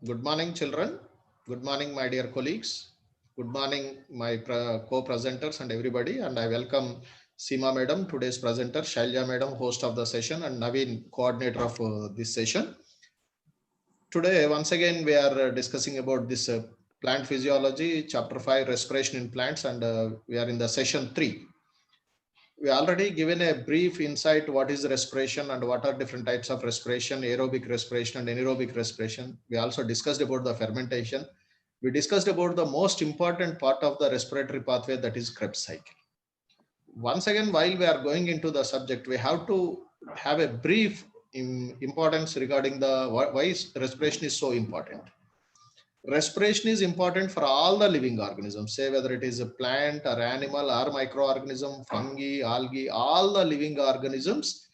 Good morning, children. Good morning, my dear colleagues. Good morning, my co-presenters and everybody. And I welcome Seema Madam, today's presenter, Shailja Madam, host of the session, and Naveen, coordinator of this session. Today, once again, we are discussing about this plant physiology, chapter 5, respiration in plants, and we are in the session 3. We already given a brief insight what is respiration and what are different types of respiration, aerobic respiration and anaerobic respiration. We also discussed about the fermentation. We discussed about the most important part of the respiratory pathway, that is Krebs cycle. Once again, while we are going into the subject, we have to have a brief importance regarding the why respiration is so important. Respiration is important for all the living organisms, say whether it is a plant or animal or microorganism, fungi, algae, all the living organisms,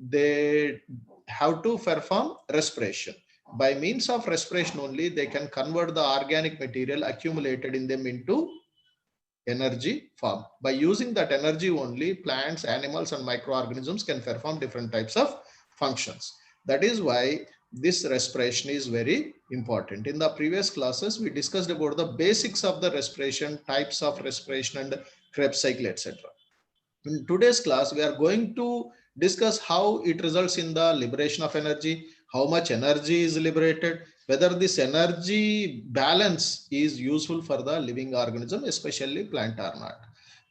they have to perform respiration. By means of respiration only, they can convert the organic material accumulated in them into energy form. By using that energy only, plants, animals, and microorganisms can perform different types of functions. That is why this respiration is very important. In the previous classes, we discussed about the basics of the respiration, types of respiration, and Krebs cycle, etc. In today's class, we are going to discuss how it results in the liberation of energy, how much energy is liberated, whether this energy balance is useful for the living organism, especially plant or not.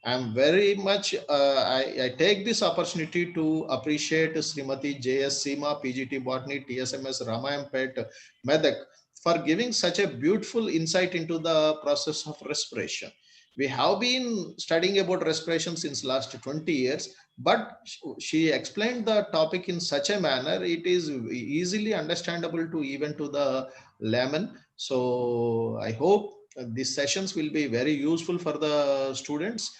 I'm very much, I take this opportunity to appreciate Srimati J.S. Seema, PGT Botany, TSMS Ramayam Pet, Medak for giving such a beautiful insight into the process of respiration. We have been studying about respiration since last 20 years, but she explained the topic in such a manner it is easily understandable to even to the layman. So I hope these sessions will be very useful for the students.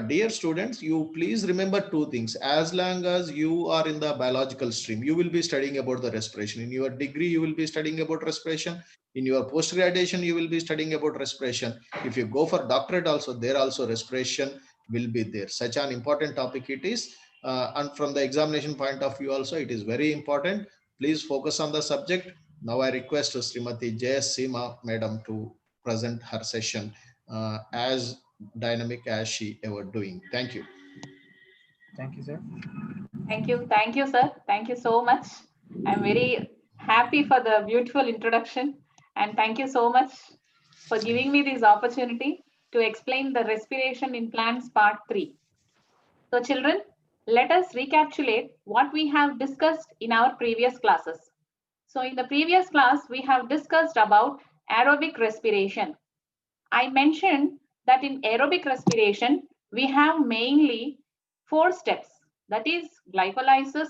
Dear students, you please remember two things. As long as you are in the biological stream, you will be studying about the respiration. In your degree, you will be studying about respiration. In your post graduation, you will be studying about respiration. If you go for doctorate also, there also respiration will be there. Such an important topic it is. And from the examination point of view also, it is very important. Please focus on the subject. Now I request Srimati J.S. Seema Madam to present her session as dynamic as she ever doing. Thank you. Thank you, sir. Thank you, sir. Thank you so much. I'm very happy for the beautiful introduction, and thank you so much for giving me this opportunity to explain the respiration in plants part 3. So children, let us recapitulate what we have discussed in our previous classes. So in the previous class, we have discussed about aerobic respiration. I mentioned that in aerobic respiration, we have mainly 4 steps, that is glycolysis,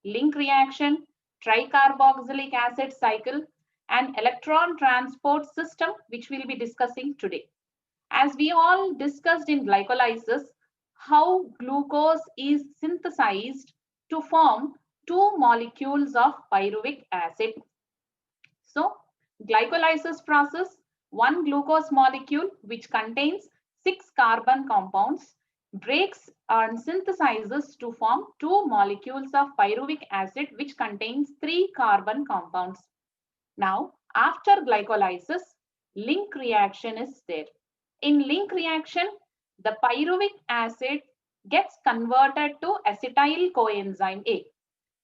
link reaction, tricarboxylic acid cycle, and electron transport system, which we'll be discussing today. As we all discussed in glycolysis, how glucose is synthesized to form 2 molecules of pyruvic acid. So, glycolysis process, one glucose molecule which contains 6 carbon compounds breaks and synthesizes to form 2 molecules of pyruvic acid which contains 3 carbon compounds. Now, after glycolysis, link reaction is there. In link reaction, the pyruvic acid gets converted to acetyl coenzyme A.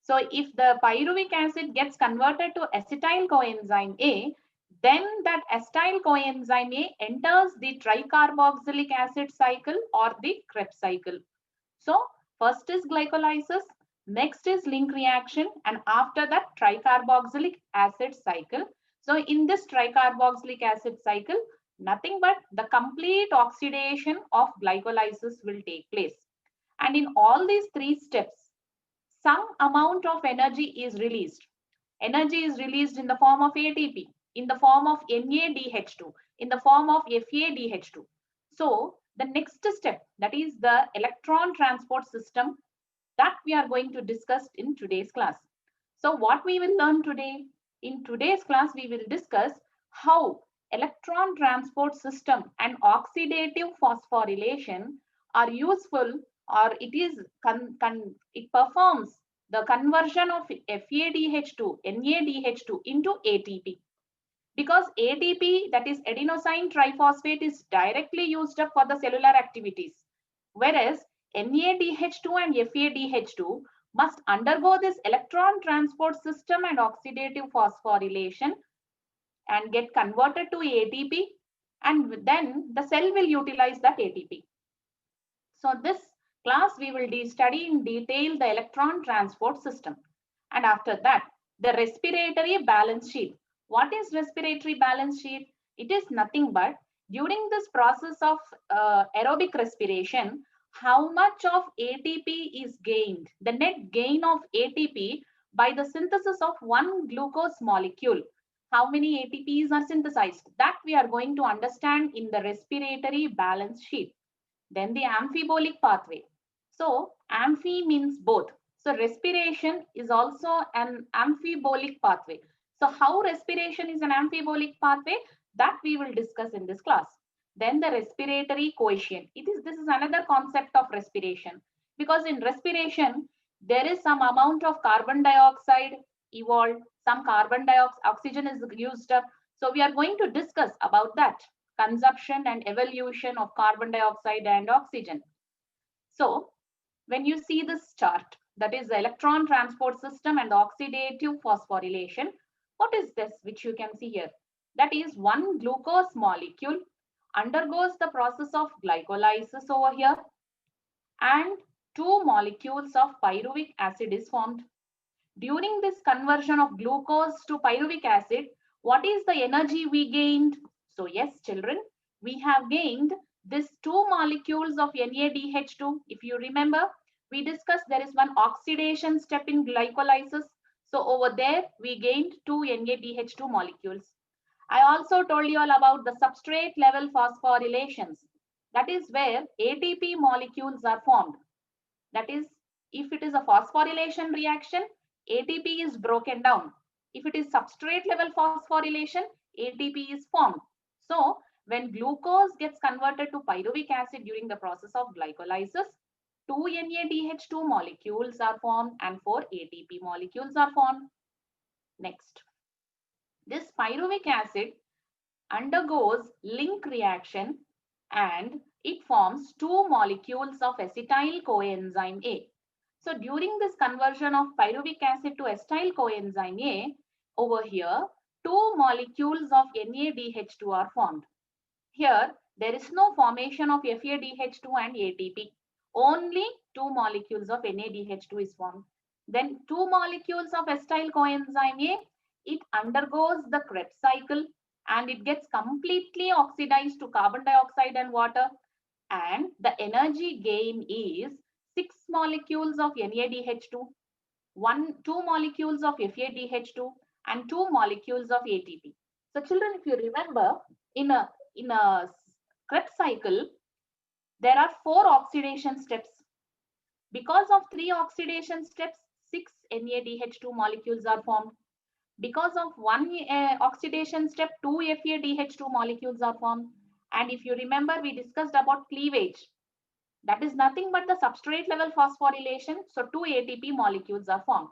So if the pyruvic acid gets converted to acetyl coenzyme A, then that acetyl coenzyme A enters the tricarboxylic acid cycle or the Krebs cycle. So first is glycolysis, next is link reaction, and after that tricarboxylic acid cycle. So in this tricarboxylic acid cycle, nothing but the complete oxidation of glycolysis will take place. And in all these 3 steps, some amount of energy is released. Energy is released in the form of ATP, in the form of NADH2, in the form of FADH2. So the next step, that is the electron transport system, that we are going to discuss in today's class. So what we will learn today? In today's class, we will discuss how electron transport system and oxidative phosphorylation are useful, or it performs the conversion of FADH2, NADH2 into ATP. because ATP, that is adenosine triphosphate, is directly used up for the cellular activities, whereas NADH2 and FADH2 must undergo this electron transport system and oxidative phosphorylation and get converted to ATP, and then the cell will utilize that ATP. So this class we will study in detail the electron transport system. And after that, the respiratory balance sheet. What is respiratory balance sheet? It is nothing but during this process of aerobic respiration, how much of ATP is gained, the net gain of ATP by the synthesis of one glucose molecule. How many ATPs are synthesized? That we are going to understand in the respiratory balance sheet. Then the amphibolic pathway. So amphi means both. So respiration is also an amphibolic pathway. So how respiration is an amphibolic pathway, that we will discuss in this class. Then the respiratory quotient. This is another concept of respiration, because in respiration there is some amount of carbon dioxide evolved, some carbon dioxide, oxygen is used up. So we are going to discuss about that consumption and evolution of carbon dioxide and oxygen. So when you see this chart, that is the electron transport system and the oxidative phosphorylation, what is this which you can see here? That is one glucose molecule undergoes the process of glycolysis over here, and two molecules of pyruvic acid is formed. During this conversion of glucose to pyruvic acid, what is the energy we gained? So yes, children, we have gained these two molecules of NADH2. If you remember, we discussed there is one oxidation step in glycolysis. So over there, we gained two NADH2 molecules. I also told you all about the substrate level phosphorylations. That is where ATP molecules are formed. That is, if it is a phosphorylation reaction, ATP is broken down. If it is substrate level phosphorylation, ATP is formed. So when glucose gets converted to pyruvic acid during the process of glycolysis, two NADH2 molecules are formed and four ATP molecules are formed. Next, this pyruvic acid undergoes link reaction and it forms two molecules of acetyl coenzyme A. So during this conversion of pyruvic acid to acetyl coenzyme A, over here, two molecules of NADH2 are formed. Here, there is no formation of FADH2 and ATP. Only two molecules of NADH2 is formed. Then two molecules of acetyl coenzyme A, it undergoes the Krebs cycle and it gets completely oxidized to carbon dioxide and water. And the energy gain is 6 molecules of NADH2, two molecules of FADH2, and 2 molecules of ATP. So children, if you remember, in a Krebs cycle, there are 4 oxidation steps. Because of 3 oxidation steps, 6 NADH2 molecules are formed. Because of 1 oxidation step, 2 FADH2 molecules are formed. And if you remember, we discussed about cleavage. That is nothing but the substrate level phosphorylation. So 2 ATP molecules are formed.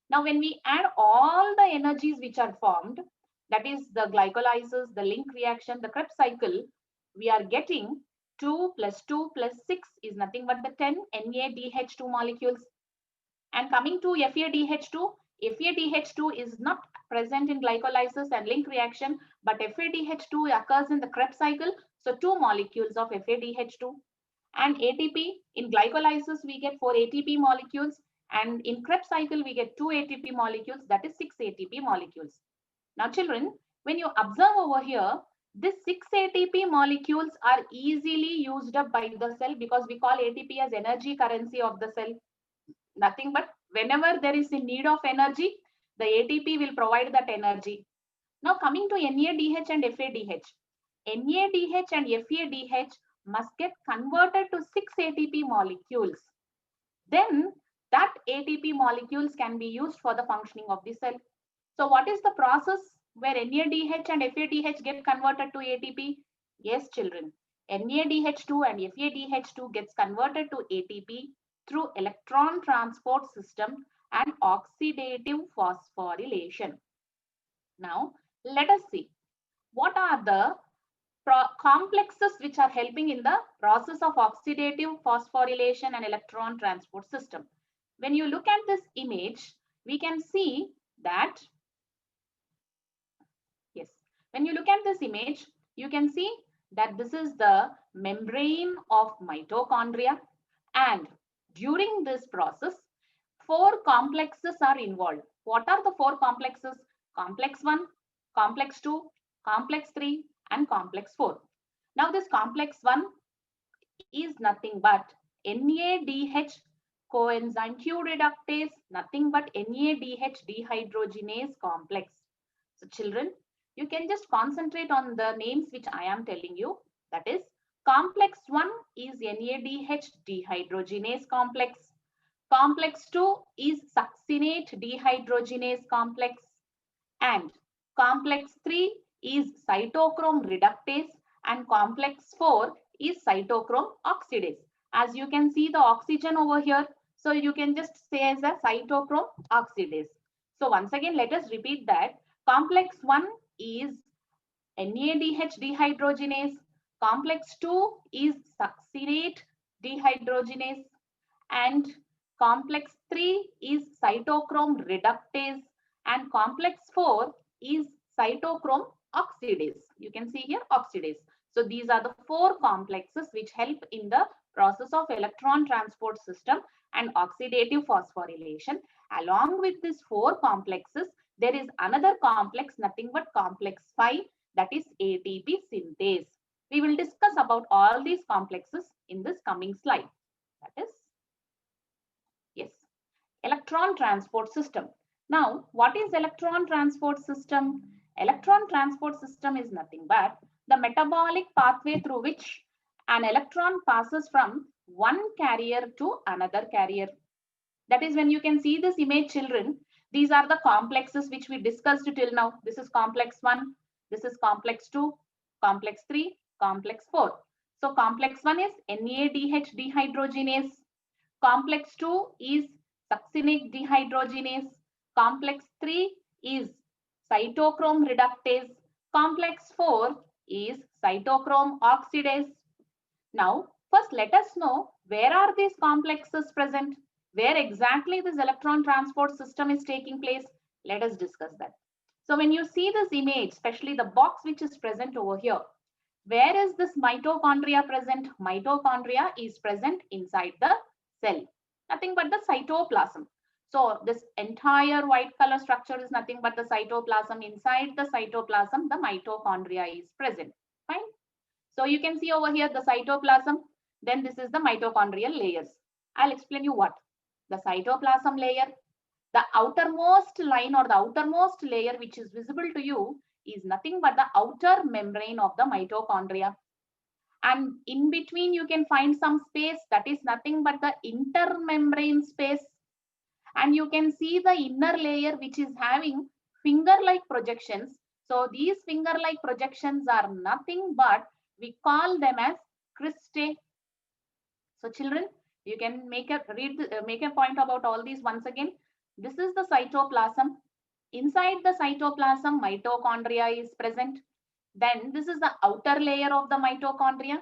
Now, when we add all the energies which are formed, that is the glycolysis, the link reaction, the Krebs cycle, we are getting 2 plus 2 plus 6 is nothing but the 10 NADH2 molecules. And coming to FADH2, FADH2 is not present in glycolysis and link reaction, but FADH2 occurs in the Krebs cycle. So 2 molecules of FADH2. And ATP, in glycolysis, we get 4 ATP molecules. And in Krebs cycle, we get 2 ATP molecules, that is 6 ATP molecules. Now, children, when you observe over here, these 6 ATP molecules are easily used up by the cell because we call ATP as energy currency of the cell. Nothing but whenever there is a need of energy, the ATP will provide that energy. Now, coming to NADH and FADH. NADH and FADH must get converted to 6 ATP molecules. Then that ATP molecules can be used for the functioning of the cell. So what is the process where NADH and FADH get converted to ATP? Yes, children. NADH2 and FADH2 gets converted to ATP through electron transport system and oxidative phosphorylation. Now, let us see. what are the complexes which are helping in the process of oxidative phosphorylation and electron transport system. When you look at this image, we can see that, yes, when you look at this image, you can see that this is the membrane of mitochondria, and during this process, 4 complexes are involved. What are the 4 complexes? Complex 1, complex 2, complex 3, and complex 4. Now this complex 1 is nothing but NADH coenzyme Q reductase, nothing but NADH dehydrogenase complex. So children, you can just concentrate on the names which I am telling you. That is, complex 1 is NADH dehydrogenase complex. Complex 2 is succinate dehydrogenase complex. And complex 3 is cytochrome reductase. And complex 4 is cytochrome oxidase. As you can see the oxygen over here, so you can just say as a cytochrome oxidase. So once again, let us repeat that. Complex 1 is NADH dehydrogenase. Complex 2 is succinate dehydrogenase. And complex 3 is cytochrome reductase. And complex 4 is cytochrome oxidase. You can see here oxidase. So these are the 4 complexes which help in the process of electron transport system and oxidative phosphorylation. Along with these 4 complexes, there is another complex, nothing but complex 5, that is ATP synthase. We will discuss about all these complexes in this coming slide. That is, yes, electron transport system. Now, what is electron transport system? Electron transport system is nothing but the metabolic pathway through which an electron passes from one carrier to another carrier. That is, when you can see this image, children, these are the complexes which we discussed till now. This is complex 1, this is complex 2, complex 3, complex 4. So complex 1 is NADH dehydrogenase. Complex 2 is succinate dehydrogenase. Complex 3 is cytochrome reductase. Complex 4 is cytochrome oxidase. Now, first let us know where are these complexes present? Where exactly this electron transport system is taking place? Let us discuss that. So when you see this image, especially the box which is present over here, where is this mitochondria present? Mitochondria is present inside the cell, nothing but the cytoplasm. So this entire white color structure is nothing but the cytoplasm. Inside the cytoplasm, the mitochondria is present. Fine. So you can see over here the cytoplasm. Then this is the mitochondrial layers. I'll explain you what. The cytoplasm layer, the outermost line or the outermost layer which is visible to you is nothing but the outer membrane of the mitochondria. And in between you can find some space, that is nothing but the intermembrane space. And you can see the inner layer which is having finger-like projections. So these finger-like projections are nothing but, we call them as cristae. So children, you can make a point about all these once again. This is the cytoplasm. Inside the cytoplasm, mitochondria is present. Then this is the outer layer of the mitochondria.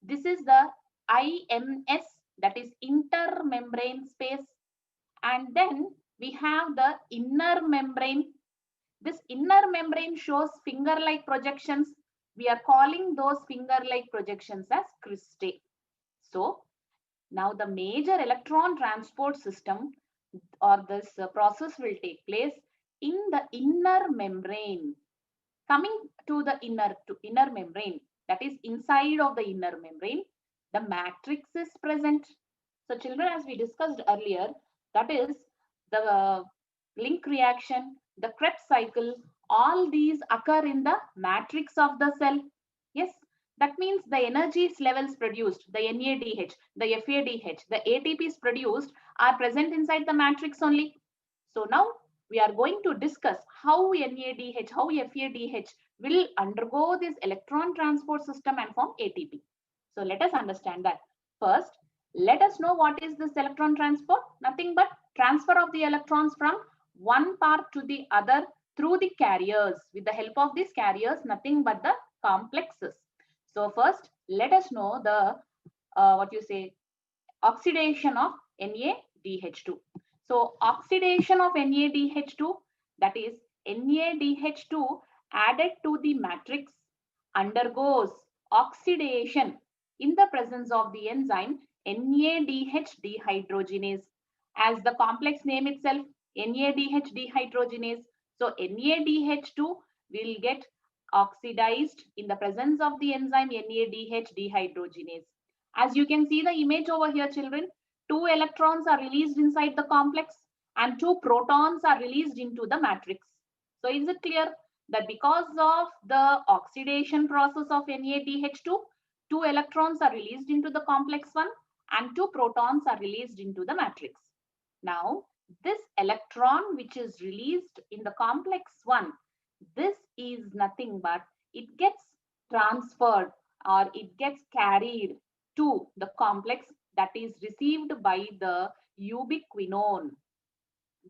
This is the IMS, that is intermembrane space. And then we have the inner membrane. This inner membrane shows finger-like projections. We are calling those finger-like projections as cristae. So now the major electron transport system or this process will take place in the inner membrane. Coming to the inner membrane, that is inside of the inner membrane, the matrix is present. So children, as we discussed earlier, that is the link reaction, the Krebs cycle, all these occur in the matrix of the cell. Yes, that means the energies levels produced, the NADH, the FADH, the ATPs produced are present inside the matrix only. So now we are going to discuss how NADH, how FADH will undergo this electron transport system and form ATP. So let us understand that. First, let us know what is this electron transport? Nothing but transfer of the electrons from one part to the other through the carriers. With the help of these carriers, nothing but the complexes. So first, let us know the oxidation of NaDH2. So oxidation of NaDH2, that is NaDH2 added to the matrix, undergoes oxidation in the presence of the enzyme NADH dehydrogenase. As the complex name itself, NADH dehydrogenase. So NADH2 will get oxidized in the presence of the enzyme NADH dehydrogenase. As you can see the image over here, children, 2 electrons are released inside the complex and 2 protons are released into the matrix. So is it clear that because of the oxidation process of NADH2, 2 electrons are released into the complex 1 and 2 protons are released into the matrix. Now, this electron which is released in the complex 1, this is nothing but it gets transferred or it gets carried to the complex that is received by the ubiquinone.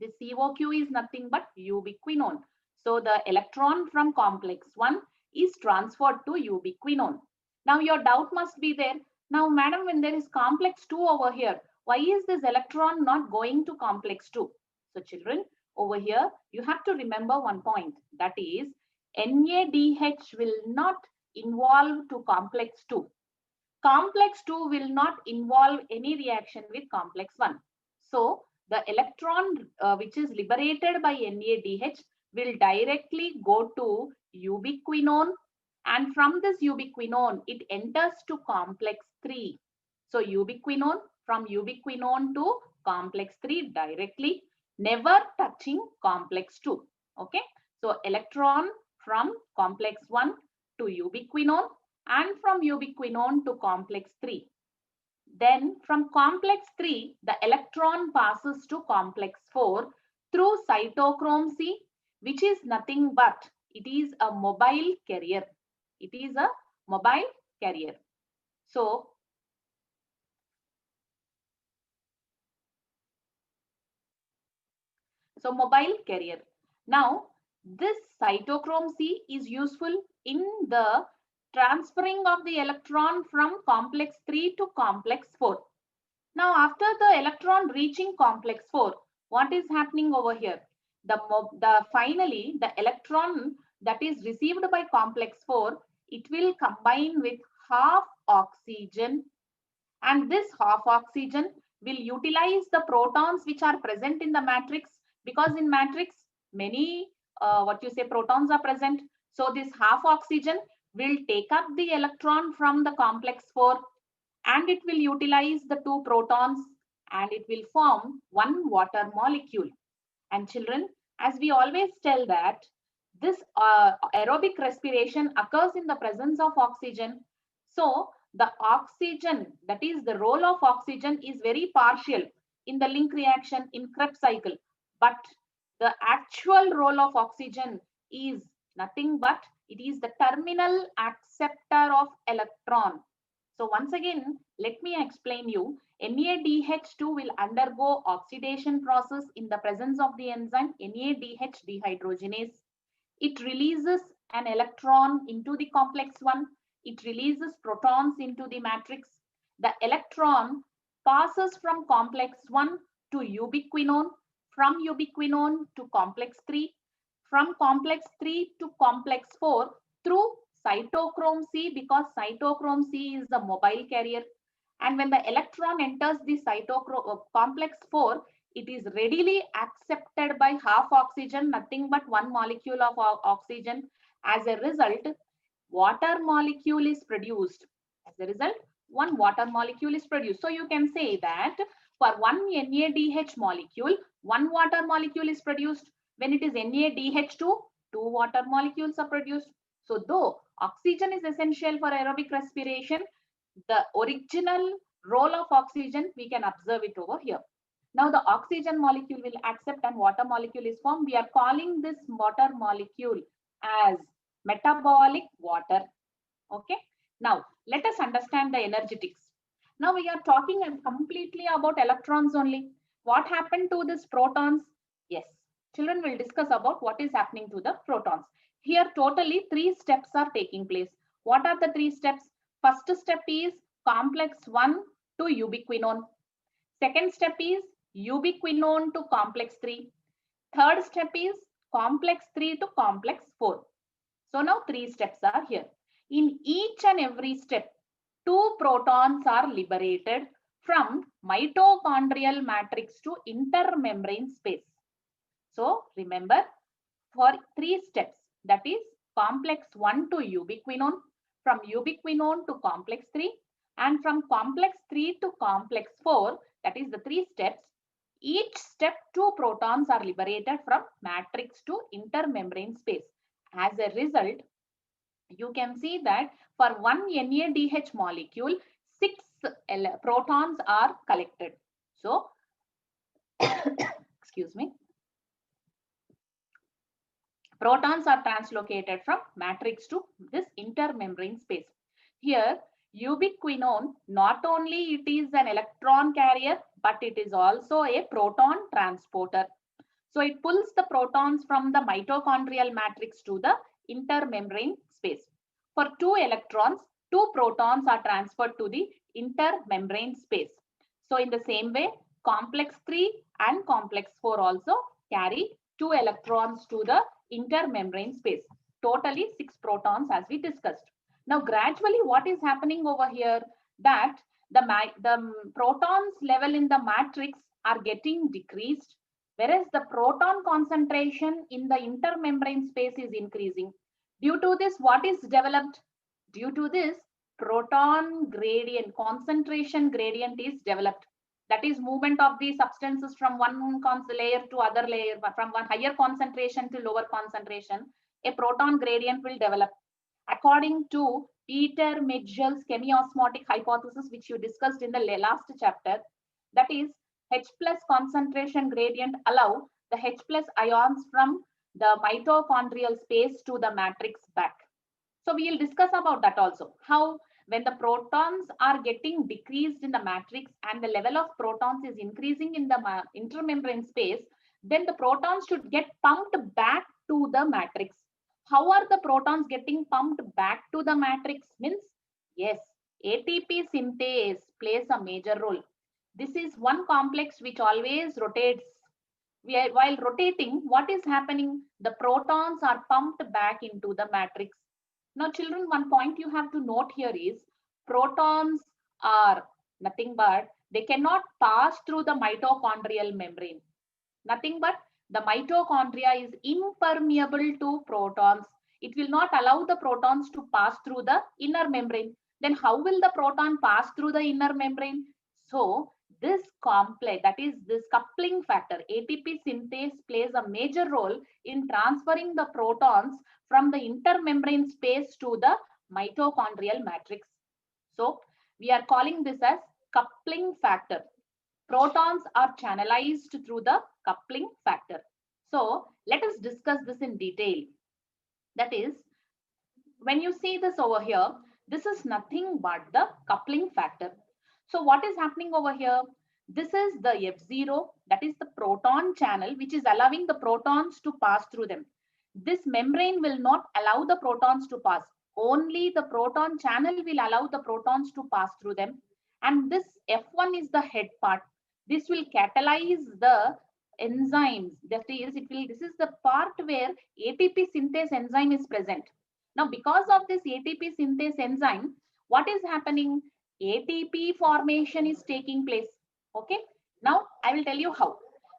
The COQ is nothing but ubiquinone. So the electron from complex 1 is transferred to ubiquinone. Now your doubt must be there. Now madam, when there is complex 2 over here, why is this electron not going to complex 2? So children, over here you have to remember one point, that is NADH will not involve to complex 2. Complex 2 will not involve any reaction with complex 1. So the electron which is liberated by NADH will directly go to ubiquinone, and from this ubiquinone it enters to complex 3. So ubiquinone, from ubiquinone to complex 3 directly, never touching complex 2. Okay, so electron from complex 1 to ubiquinone and from ubiquinone to complex 3. Then from complex 3, the electron passes to complex 4 through cytochrome C, which is nothing but it is a mobile carrier. It is a mobile carrier. So mobile carrier. Now this cytochrome C is useful in the transferring of the electron from complex 3 to complex 4. Now after the electron reaching complex 4, what is happening over here? Finally the electron that is received by complex 4, it will combine with half oxygen, and this half oxygen will utilize the protons which are present in the matrix, because in matrix many protons are present. So this half oxygen will take up the electron from the complex 4 and it will utilize the 2 protons and it will form 1 water molecule. And children, as we always tell that this aerobic respiration occurs in the presence of oxygen. So the oxygen, that is the role of oxygen, is very partial in the link reaction in Krebs cycle. But the actual role of oxygen is nothing but it is the terminal acceptor of electron. So once again, let me explain you. NADH2 will undergo oxidation process in the presence of the enzyme NADH dehydrogenase. It releases an electron into the complex 1. It releases protons into the matrix. The electron passes from complex 1 to ubiquinone, from ubiquinone to complex 3, from complex 3 to complex 4 through cytochrome C, because cytochrome C is the mobile carrier. And when the electron enters the complex 4, it is readily accepted by half oxygen, nothing but 1 molecule of oxygen. As a result, water molecule is produced. As a result, 1 water molecule is produced. So you can say that for 1 NADH molecule, 1 water molecule is produced. When it is NADH2, 2 water molecules are produced. So though oxygen is essential for aerobic respiration, the original role of oxygen, we can observe it over here. Now the oxygen molecule will accept and water molecule is formed. We are calling this water molecule as metabolic water. Okay. Now let us understand the energetics. Now we are talking completely about electrons only. What happened to these protons? Yes, children will discuss about what is happening to the protons. Here totally 3 steps are taking place. What are the 3 steps? First step is complex 1 to ubiquinone. Second step is ubiquinone to complex 3. Third step is complex 3 to complex 4. So now 3 steps are here. In each and every step, 2 protons are liberated from mitochondrial matrix to intermembrane space. So remember, for 3 steps, that is complex 1 to ubiquinone, from ubiquinone to complex 3, and from complex 3 to complex 4, that is the 3 steps, each step 2 protons are liberated from matrix to intermembrane space. As a result, you can see that for one NADH molecule, 6 protons are collected. So, excuse me. Protons are translocated from matrix to this intermembrane space. Here, ubiquinone, not only it is an electron carrier, but it is also a proton transporter. So it pulls the protons from the mitochondrial matrix to the intermembrane space. For 2 electrons, 2 protons are transferred to the intermembrane space. So in the same way, complex 3 and complex 4 also carry 2 electrons to the intermembrane space. Totally 6 protons as we discussed. Now gradually what is happening over here, that the protons level in the matrix are getting decreased, whereas the proton concentration in the intermembrane space is increasing. Due to this, what is developed? Due to this, proton gradient, concentration gradient is developed. That is movement of the substances from one layer to other layer, from one higher concentration to lower concentration. A proton gradient will develop. According to Peter Mitchell's chemiosmotic hypothesis, which you discussed in the last chapter, that is H plus concentration gradient allow the H plus ions from the mitochondrial space to the matrix back. So we will discuss about that also. How when the protons are getting decreased in the matrix and the level of protons is increasing in the intermembrane space, then the protons should get pumped back to the matrix. How are the protons getting pumped back to the matrix? Means, yes, ATP synthase plays a major role. This is one complex which always rotates. While rotating, what is happening? The protons are pumped back into the matrix. Now, children, one point you have to note here is protons are nothing but they cannot pass through the mitochondrial membrane. Nothing but the mitochondria is impermeable to protons. It will not allow the protons to pass through the inner membrane. Then how will the proton pass through the inner membrane? So this complex, that is this coupling factor, ATP synthase plays a major role in transferring the protons from the intermembrane space to the mitochondrial matrix. So we are calling this as coupling factor. Protons are channelized through the coupling factor. So let us discuss this in detail. That is, when you see this over here, this is nothing but the coupling factor. So what is happening over here? This is the F0, that is the proton channel, which is allowing the protons to pass through them. This membrane will not allow the protons to pass. Only the proton channel will allow the protons to pass through them. And this F1 is the head part. This will catalyze the enzymes. That is, this is the part where ATP synthase enzyme is present. Now, because of this ATP synthase enzyme, what is happening? ATP formation is taking place. Okay. Now, I will tell you how.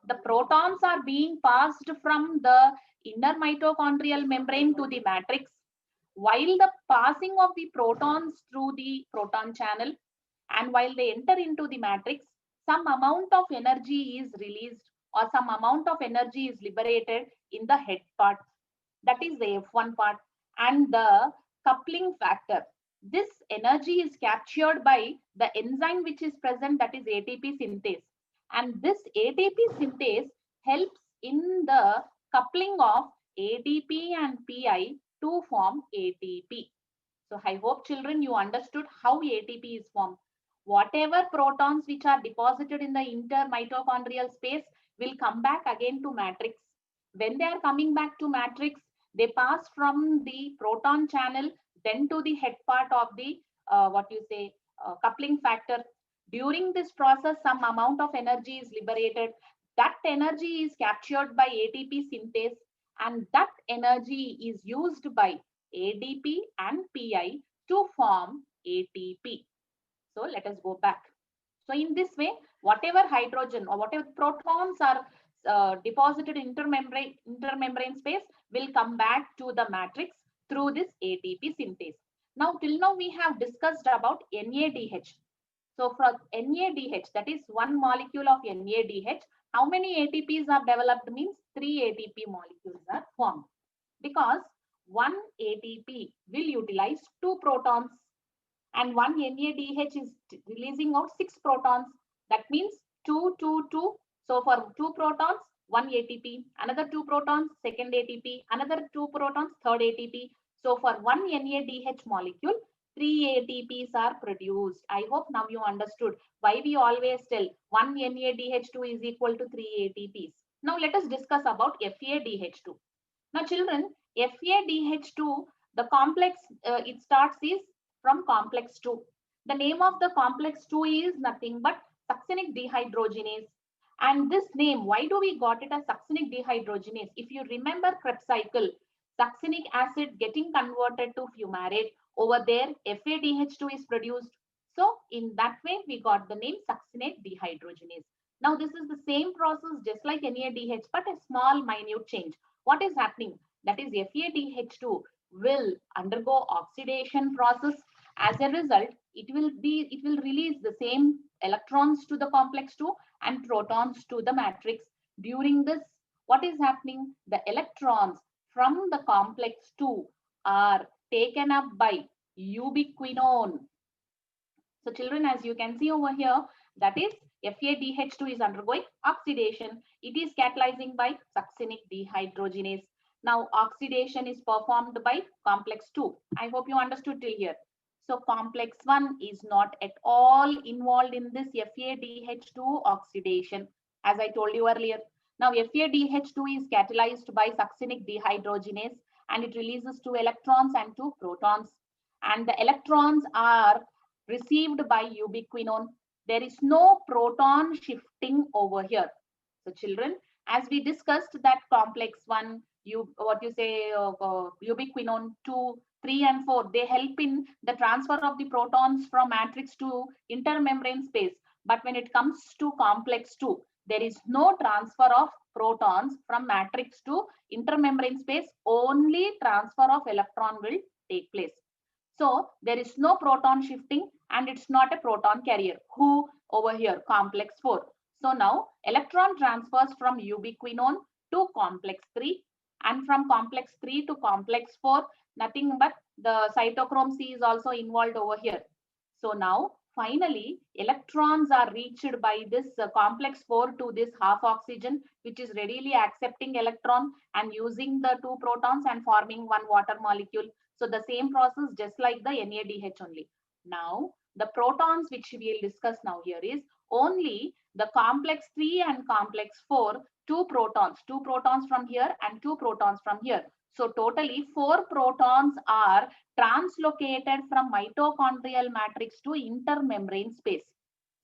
The protons are being passed from the inner mitochondrial membrane to the matrix. While the passing of the protons through the proton channel and while they enter into the matrix, some amount of energy is released or some amount of energy is liberated in the head part. That is the F1 part. And the coupling factor. This energy is captured by the enzyme which is present, that is ATP synthase. And this ATP synthase helps in the coupling of ADP and PI to form ATP. So I hope children you understood how ATP is formed. Whatever protons which are deposited in the intermitochondrial space will come back again to matrix. When they are coming back to matrix, they pass from the proton channel, then to the head part of the coupling factor. During this process, some amount of energy is liberated. That energy is captured by ATP synthase, and that energy is used by ADP and PI to form ATP. So let us go back. So in this way, whatever hydrogen or whatever protons are deposited in intermembrane space will come back to the matrix through this ATP synthase. Now, till now we have discussed about NADH. So for NADH, that is one molecule of NADH, how many ATPs are developed means 3 ATP molecules are formed, because one ATP will utilize 2 protons and one NADH is releasing out 6 protons. That means 2, 2, 2. So for 2 protons, 1 ATP, another 2 protons, second ATP, another 2 protons, third ATP. So for one NADH molecule, 3 ATPs are produced. I hope now you understood why we always tell 1 NADH2 is equal to 3 ATPs. Now let us discuss about FADH2. Now children, FADH2, the complex it starts is from complex 2. The name of the complex 2 is nothing but succinic dehydrogenase. And this name, why do we got it as succinic dehydrogenase? If you remember Krebs cycle, succinic acid getting converted to fumarate, over there FADH2 is produced. So in that way, we got the name succinate dehydrogenase. Now this is the same process just like NADH, but a small minute change. What is happening? That is FADH2 will undergo oxidation process. As a result, it will release the same electrons to the complex 2 and protons to the matrix. During this, what is happening? The electrons from the complex 2 are taken up by ubiquinone. So children, as you can see over here, that is FADH2 is undergoing oxidation. It is catalyzing by succinic dehydrogenase. Now oxidation is performed by complex 2. I hope you understood till here. So complex 1 is not at all involved in this FADH2 oxidation, as I told you earlier. Now FADH2 is catalyzed by succinic dehydrogenase and it releases 2 electrons and 2 protons. And the electrons are received by ubiquinone. There is no proton shifting over here. So children, as we discussed that complex 1, ubiquinone 2, 3 and 4, they help in the transfer of the protons from matrix to intermembrane space. But when it comes to complex 2, there is no transfer of protons from matrix to intermembrane space. Only transfer of electron will take place. So there is no proton shifting and it's not a proton carrier. Who over here? Complex 4. So now electron transfers from ubiquinone to complex 3 and from complex 3 to complex 4. Nothing but the cytochrome C is also involved over here. So now finally electrons are reached by this complex 4 to this half oxygen, which is readily accepting electron and using the 2 protons and forming 1 water molecule. So the same process just like the NADH only. Now the protons which we will discuss now here is only the complex 3 and complex 4, 2 protons from here and 2 protons from here. So totally 4 protons are translocated from mitochondrial matrix to intermembrane space.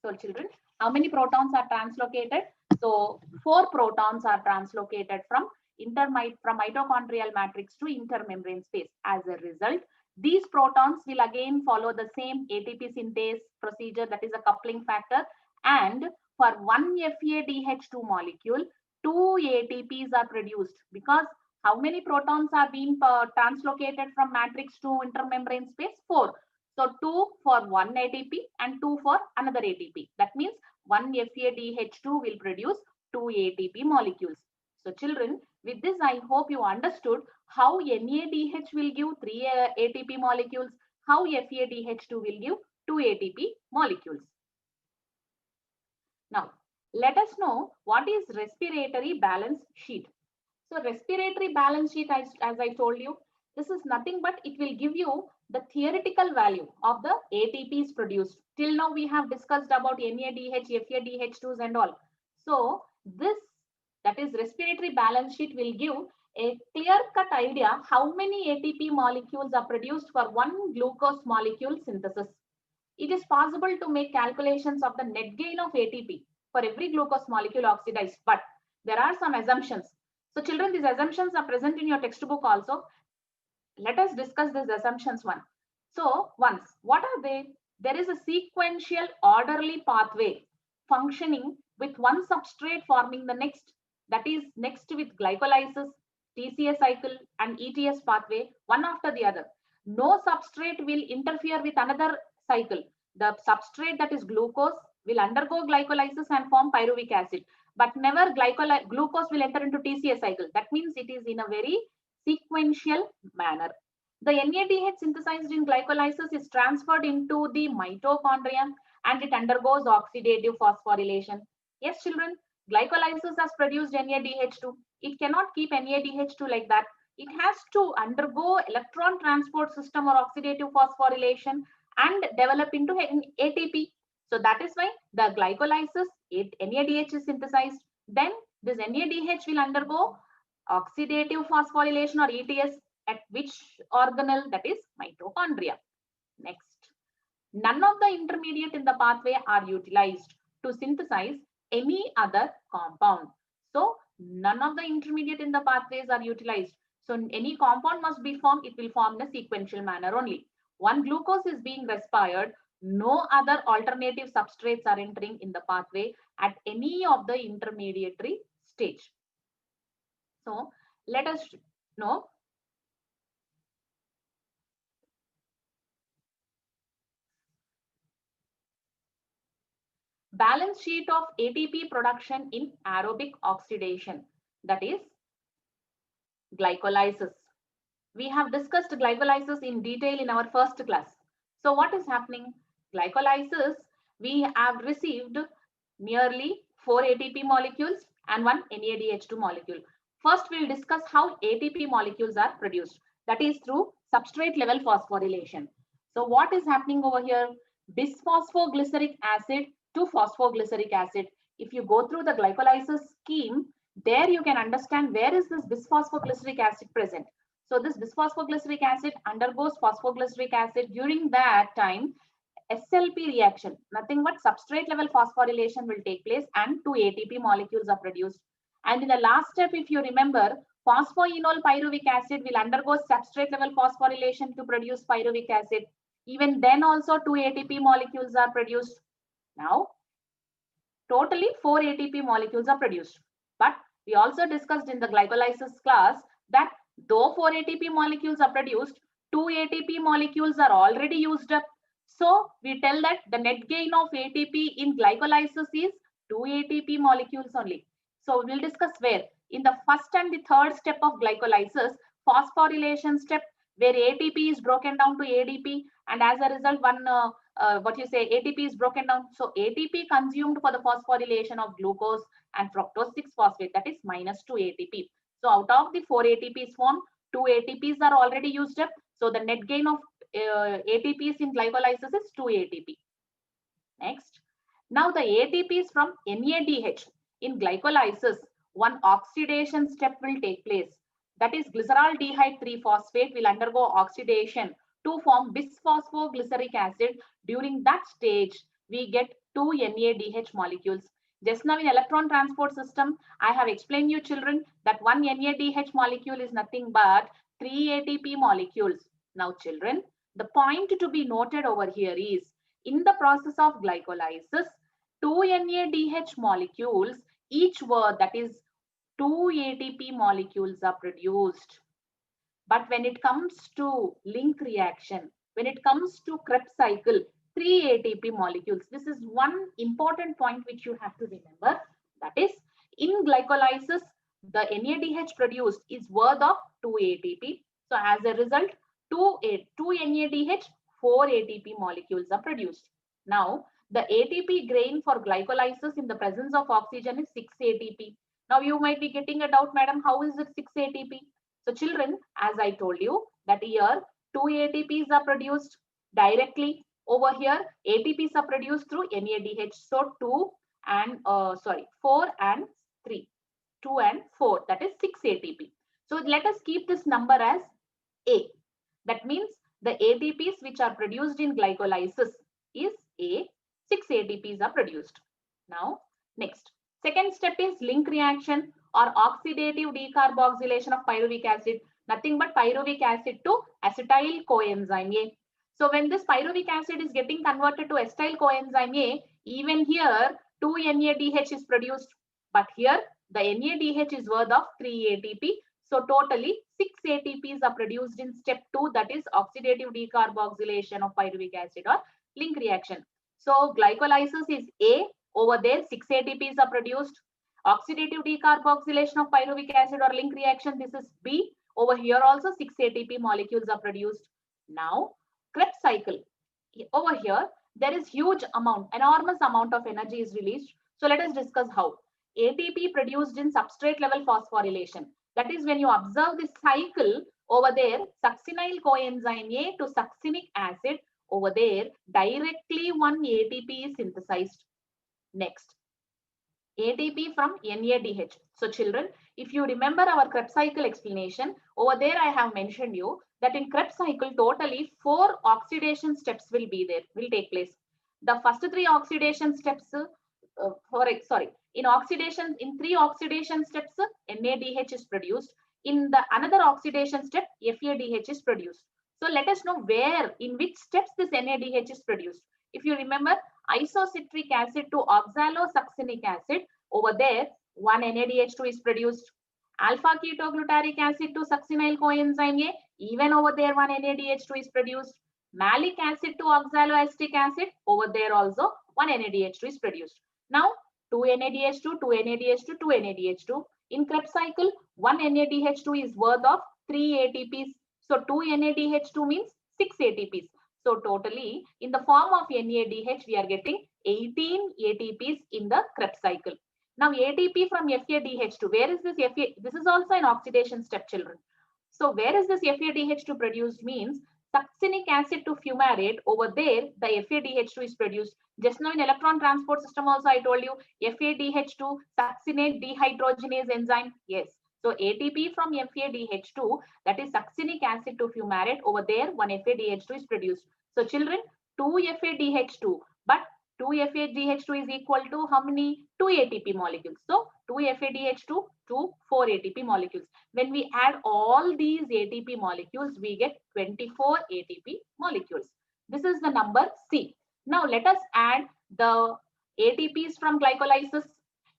So children, how many protons are translocated? So 4 protons are translocated from mitochondrial matrix to intermembrane space. As a result, these protons will again follow the same ATP synthase procedure, that is a coupling factor, and for one FADH2 molecule, 2 ATPs are produced, because how many protons are being translocated from matrix to intermembrane space? 4. So 2 for one ATP and 2 for another ATP. That means one FADH2 will produce 2 ATP molecules. So children, with this, I hope you understood how NADH will give 3 ATP molecules, how FADH2 will give 2 ATP molecules. Now, let us know what is respiratory balance sheet. So respiratory balance sheet, as I told you, this is nothing but it will give you the theoretical value of the ATPs produced. Till now we have discussed about NADH, FADH2s and all. So this that is respiratory balance sheet, will give a clear-cut idea how many ATP molecules are produced for one glucose molecule synthesis. It is possible to make calculations of the net gain of ATP for every glucose molecule oxidized, but there are some assumptions. So children, these assumptions are present in your textbook also. Let us discuss these assumptions one. So once, what are they? There is a sequential orderly pathway functioning with one substrate forming the next, that is next with glycolysis, TCA cycle and ETS pathway, one after the other. No substrate will interfere with another cycle. The substrate, that is glucose, will undergo glycolysis and form pyruvic acid, but never glucose will enter into TCA cycle. That means it is in a very sequential manner. The NADH synthesized in glycolysis is transferred into the mitochondria and it undergoes oxidative phosphorylation. Yes, children, glycolysis has produced NADH2. It cannot keep NADH2 like that. It has to undergo electron transport system or oxidative phosphorylation and develop into ATP. So that is why the glycolysis, NADH is synthesized. Then this NADH will undergo oxidative phosphorylation or ETS at which organelle? That is mitochondria. Next, none of the intermediate in the pathway are utilized to synthesize any other compound. So none of the intermediate in the pathways are utilized. So any compound must be formed, it will form in a sequential manner only. One glucose is being respired, no other alternative substrates are entering in the pathway at any of the intermediary stage. So let us know balance sheet of ATP production in aerobic oxidation, that is glycolysis. We have discussed glycolysis in detail in our first class. So what is happening? Glycolysis, we have received nearly 4 ATP molecules and 1 NADH2 molecule. First, we'll discuss how ATP molecules are produced. That is through substrate level phosphorylation. So what is happening over here? Bisphosphoglyceric acid to phosphoglyceric acid. If you go through the glycolysis scheme, there you can understand where is this bisphosphoglyceric acid present. So this bisphosphoglyceric acid undergoes phosphoglyceric acid. During that time, SLP reaction, nothing but substrate level phosphorylation will take place and 2 ATP molecules are produced. And in the last step, if you remember, phosphoenol pyruvic acid will undergo substrate level phosphorylation to produce pyruvic acid. Even then also 2 ATP molecules are produced. Now, totally 4 ATP molecules are produced. But we also discussed in the glycolysis class that though 4 ATP molecules are produced, 2 ATP molecules are already used up. So we tell that the net gain of ATP in glycolysis is 2 ATP molecules only. So we'll discuss where. In the first and the third step of glycolysis, phosphorylation step, where ATP is broken down to ADP, and as a result, ATP is broken down. So ATP consumed for the phosphorylation of glucose and fructose 6-phosphate, that is -2 ATP. So out of the 4 ATPs formed, 2 ATPs are already used up. So the net gain of ATPs in glycolysis is 2 ATP. Next, now the ATPs from NADH in glycolysis, one oxidation step will take place. That is glyceraldehyde 3-phosphate will undergo oxidation to form bisphosphoglyceric acid. During that stage, we get 2 NADH molecules. Just now in electron transport system, I have explained you children that 1 NADH molecule is nothing but 3 ATP molecules. Now children, the point to be noted over here is in the process of glycolysis, 2 NADH molecules, each word, that is 2 ATP molecules are produced. But when it comes to link reaction, when it comes to Krebs cycle, 3 ATP molecules. This is one important point which you have to remember. That is, in glycolysis, the NADH produced is worth of 2 ATP. So as a result, 2 NADH, 4 ATP molecules are produced. Now, the ATP grain for glycolysis in the presence of oxygen is 6 ATP. Now, you might be getting a doubt, madam, how is it 6 ATP? So children, as I told you that here 2 ATPs are produced directly. Over here, ATPs are produced through NADH. So 4 and 3. 2 and 4, that is 6 ATP. So let us keep this number as A. That means the ATPs which are produced in glycolysis is A. 6 ATPs are produced. Now, next. Second step is link reaction or oxidative decarboxylation of pyruvic acid. Nothing but pyruvic acid to acetyl coenzyme A. So when this pyruvic acid is getting converted to acetyl coenzyme A, even here 2 NADH is produced. But here the NADH is worth of 3 ATP. So totally 6 ATPs are produced in step 2, that is oxidative decarboxylation of pyruvic acid or link reaction. So glycolysis is A. Over there 6 ATPs are produced. Oxidative decarboxylation of pyruvic acid or link reaction, this is B. Over here also 6 ATP molecules are produced. Now Krebs cycle. Over here there is huge amount, enormous amount of energy is released. So let us discuss how. ATP produced in substrate level phosphorylation. That is when you observe this cycle over there, succinyl coenzyme A to succinic acid, over there directly one ATP is synthesized. Next, ATP from NADH. So children, if you remember our Krebs cycle explanation, over there I have mentioned you that in Krebs cycle totally 4 oxidation steps will take place. The first 3 oxidation steps, in 3 oxidation steps, NADH is produced. In the another oxidation step, FADH is produced. So let us know where, in which steps this NADH is produced. If you remember, isocitric acid to oxalosuccinic acid, over there, one NADH2 is produced. Alpha ketoglutaric acid to succinyl coenzyme A, even over there, one NADH2 is produced. Malic acid to oxaloacetic acid, over there also, one NADH2 is produced. Now, 2 NADH2, 2 NADH2, 2 NADH2. In Krebs cycle, 1 NADH2 is worth of 3 ATPs. So 2 NADH2 means 6 ATPs. So totally, in the form of NADH, we are getting 18 ATPs in the Krebs cycle. Now ATP from FADH2, where is this FA? This is also an oxidation step, children. So where is this FADH2 produced means succinic acid to fumarate, over there the FADH2 is produced. Just now in electron transport system also I told you FADH2 succinate dehydrogenase enzyme. Yes. So ATP from FADH2, that is succinic acid to fumarate, over there one FADH2 is produced. So children, 2 FADH2, but 2 FADH2 is equal to how many? 2 ATP molecules. So 2 FADH2 to 4 ATP molecules. When we add all these ATP molecules, we get 24 ATP molecules. This is the number C. Now let us add the ATPs from glycolysis,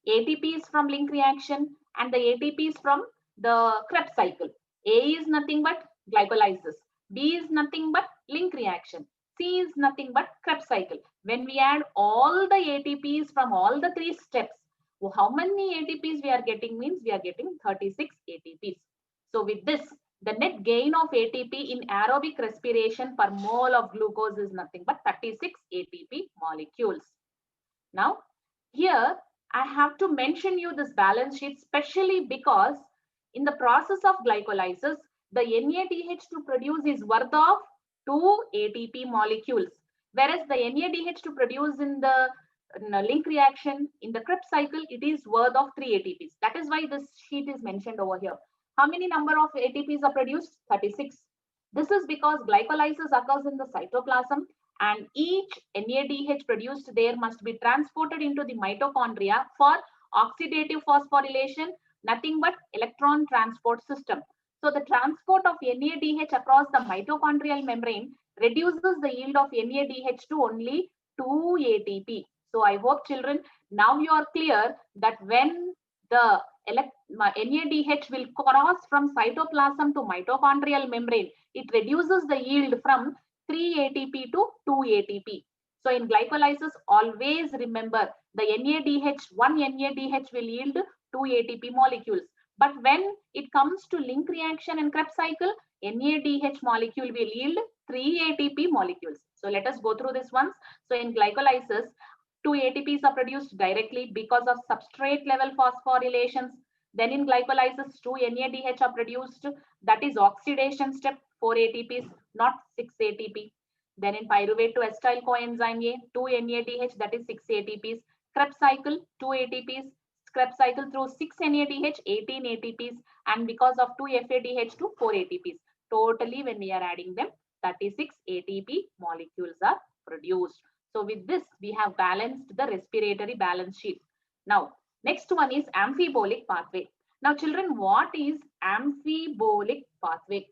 ATPs from link reaction, and the ATPs from the Krebs cycle. A is nothing but glycolysis. B is nothing but link reaction. C is nothing but Krebs cycle. When we add all the ATPs from all the 3 steps, how many ATPs we are getting means we are getting 36 ATPs. So with this, the net gain of ATP in aerobic respiration per mole of glucose is nothing but 36 ATP molecules. Now, here I have to mention you this balance sheet, especially because in the process of glycolysis, the NADH to produce is worth of 2 ATP molecules, whereas the NADH to produce in the link reaction in the Krebs cycle, it is worth of 3 ATPs. That is why this sheet is mentioned over here. How many number of ATPs are produced? 36. This is because glycolysis occurs in the cytoplasm, and each NADH produced there must be transported into the mitochondria for oxidative phosphorylation, nothing but electron transport system. So the transport of NADH across the mitochondrial membrane reduces the yield of NADH to only 2 ATP. So I hope children, now you are clear that when the NADH will cross from cytoplasm to mitochondrial membrane, it reduces the yield from 3 ATP to 2 ATP. So in glycolysis, always remember the NADH, one NADH will yield 2 ATP molecules. But when it comes to link reaction and Krebs cycle, NADH molecule will yield 3 ATP molecules. So let us go through this once. So in glycolysis, 2 ATPs are produced directly because of substrate level phosphorylations. Then in glycolysis, 2 NADH are produced. That is oxidation step, 4 ATPs, not 6 ATP. Then in pyruvate to acetyl coenzyme A, 2 NADH, that is 6 ATPs. Krebs cycle, 2 ATPs. Krebs cycle through 6 NADH, 18 ATPs, and because of 2 FADH to 4 ATPs. Totally, when we are adding them, 36 ATP molecules are produced. So with this, we have balanced the respiratory balance sheet. Now, next one is amphibolic pathway. Now, children, what is amphibolic pathway?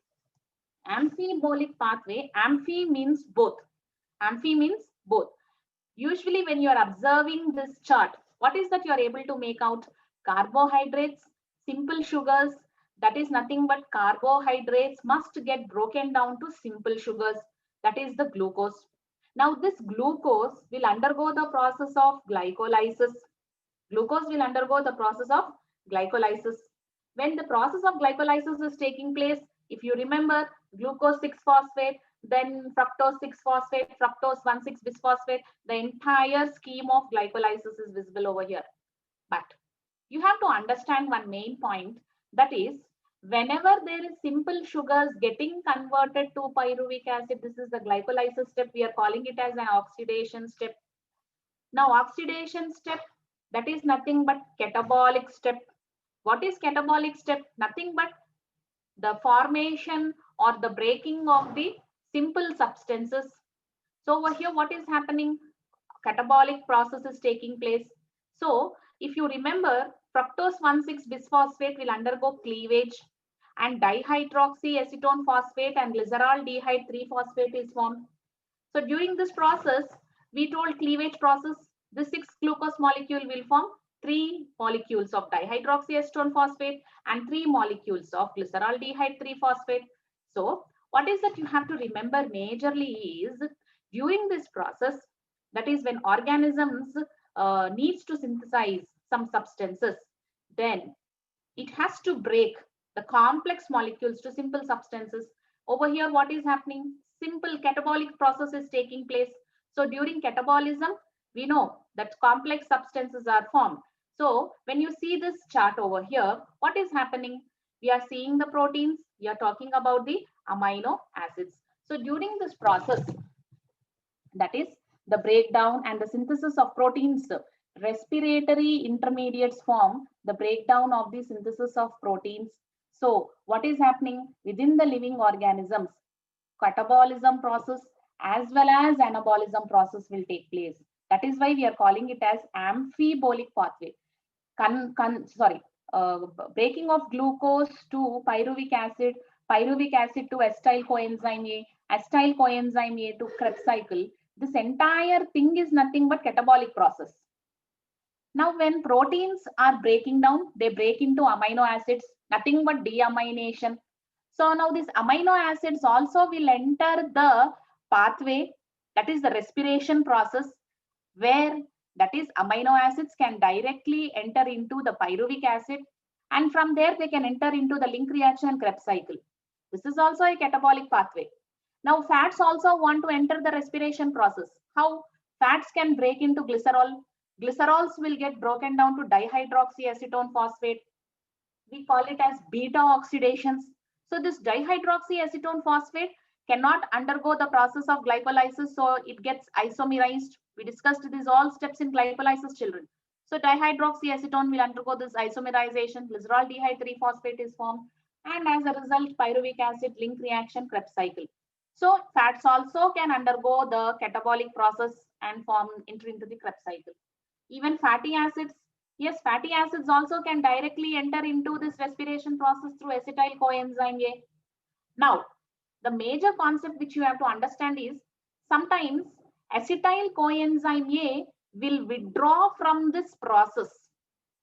Amphibolic pathway, amphi means both. Amphi means both. Usually when you are observing this chart, what is that you are able to make out? Carbohydrates, simple sugars, that is nothing but carbohydrates must get broken down to simple sugars, that is the glucose. Now this glucose will undergo the process of glycolysis. Glucose will undergo the process of glycolysis. When the process of glycolysis is taking place, if you remember, glucose 6-phosphate, then fructose 6-phosphate, fructose 1,6-bisphosphate, the entire scheme of glycolysis is visible over here. But you have to understand one main point, that is, whenever there is simple sugars getting converted to pyruvic acid, this is the glycolysis step. We are calling it as an oxidation step. Now, oxidation step, that is nothing but catabolic step. What is catabolic step? Nothing but the formation or the breaking of the simple substances. So over here, what is happening? Catabolic process is taking place. So if you remember, fructose 1,6-bisphosphate will undergo cleavage, and dihydroxyacetone phosphate and glyceraldehyde 3-phosphate is formed. So during this process, we told cleavage process, the 6-glucose molecule will form 3 molecules of dihydroxyacetone phosphate and 3 molecules of glyceraldehyde 3-phosphate. So what is that you have to remember majorly is, during this process, that is when organisms needs to synthesize some substances, then it has to break the complex molecules to simple substances. Over here, what is happening? Simple catabolic process is taking place. So during catabolism, we know that complex substances are formed. So when you see this chart over here, what is happening? We are seeing the proteins. We are talking about the amino acids. So during this process, that is the breakdown and the synthesis of proteins, respiratory intermediates form the breakdown of the synthesis of proteins. So what is happening within the living organisms? Catabolism process as well as anabolism process will take place. That is why we are calling it as amphibolic pathway. Breaking of glucose to pyruvic acid to acetyl coenzyme A, acetyl coenzyme A to Krebs cycle. This entire thing is nothing but catabolic process. Now, when proteins are breaking down, they break into amino acids, nothing but deamination. So now these amino acids also will enter the pathway, that is the respiration process, where that is amino acids can directly enter into the pyruvic acid, and from there they can enter into the link reaction and Krebs cycle. This is also a catabolic pathway. Now fats also want to enter the respiration process. How? Fats can break into glycerol. Glycerols will get broken down to dihydroxyacetone phosphate. We call it as beta oxidations. So this dihydroxyacetone phosphate cannot undergo the process of glycolysis, so it gets isomerized. We discussed these all steps in glycolysis, children. So dihydroxyacetone will undergo this isomerization, glyceraldehyde 3-phosphate is formed, and as a result, pyruvic acid link reaction Krebs cycle. So fats also can undergo the catabolic process and enter into the Krebs cycle. Even fatty acids, yes, fatty acids also can directly enter into this respiration process through acetyl coenzyme A. Now, the major concept which you have to understand is, sometimes acetyl coenzyme A will withdraw from this process.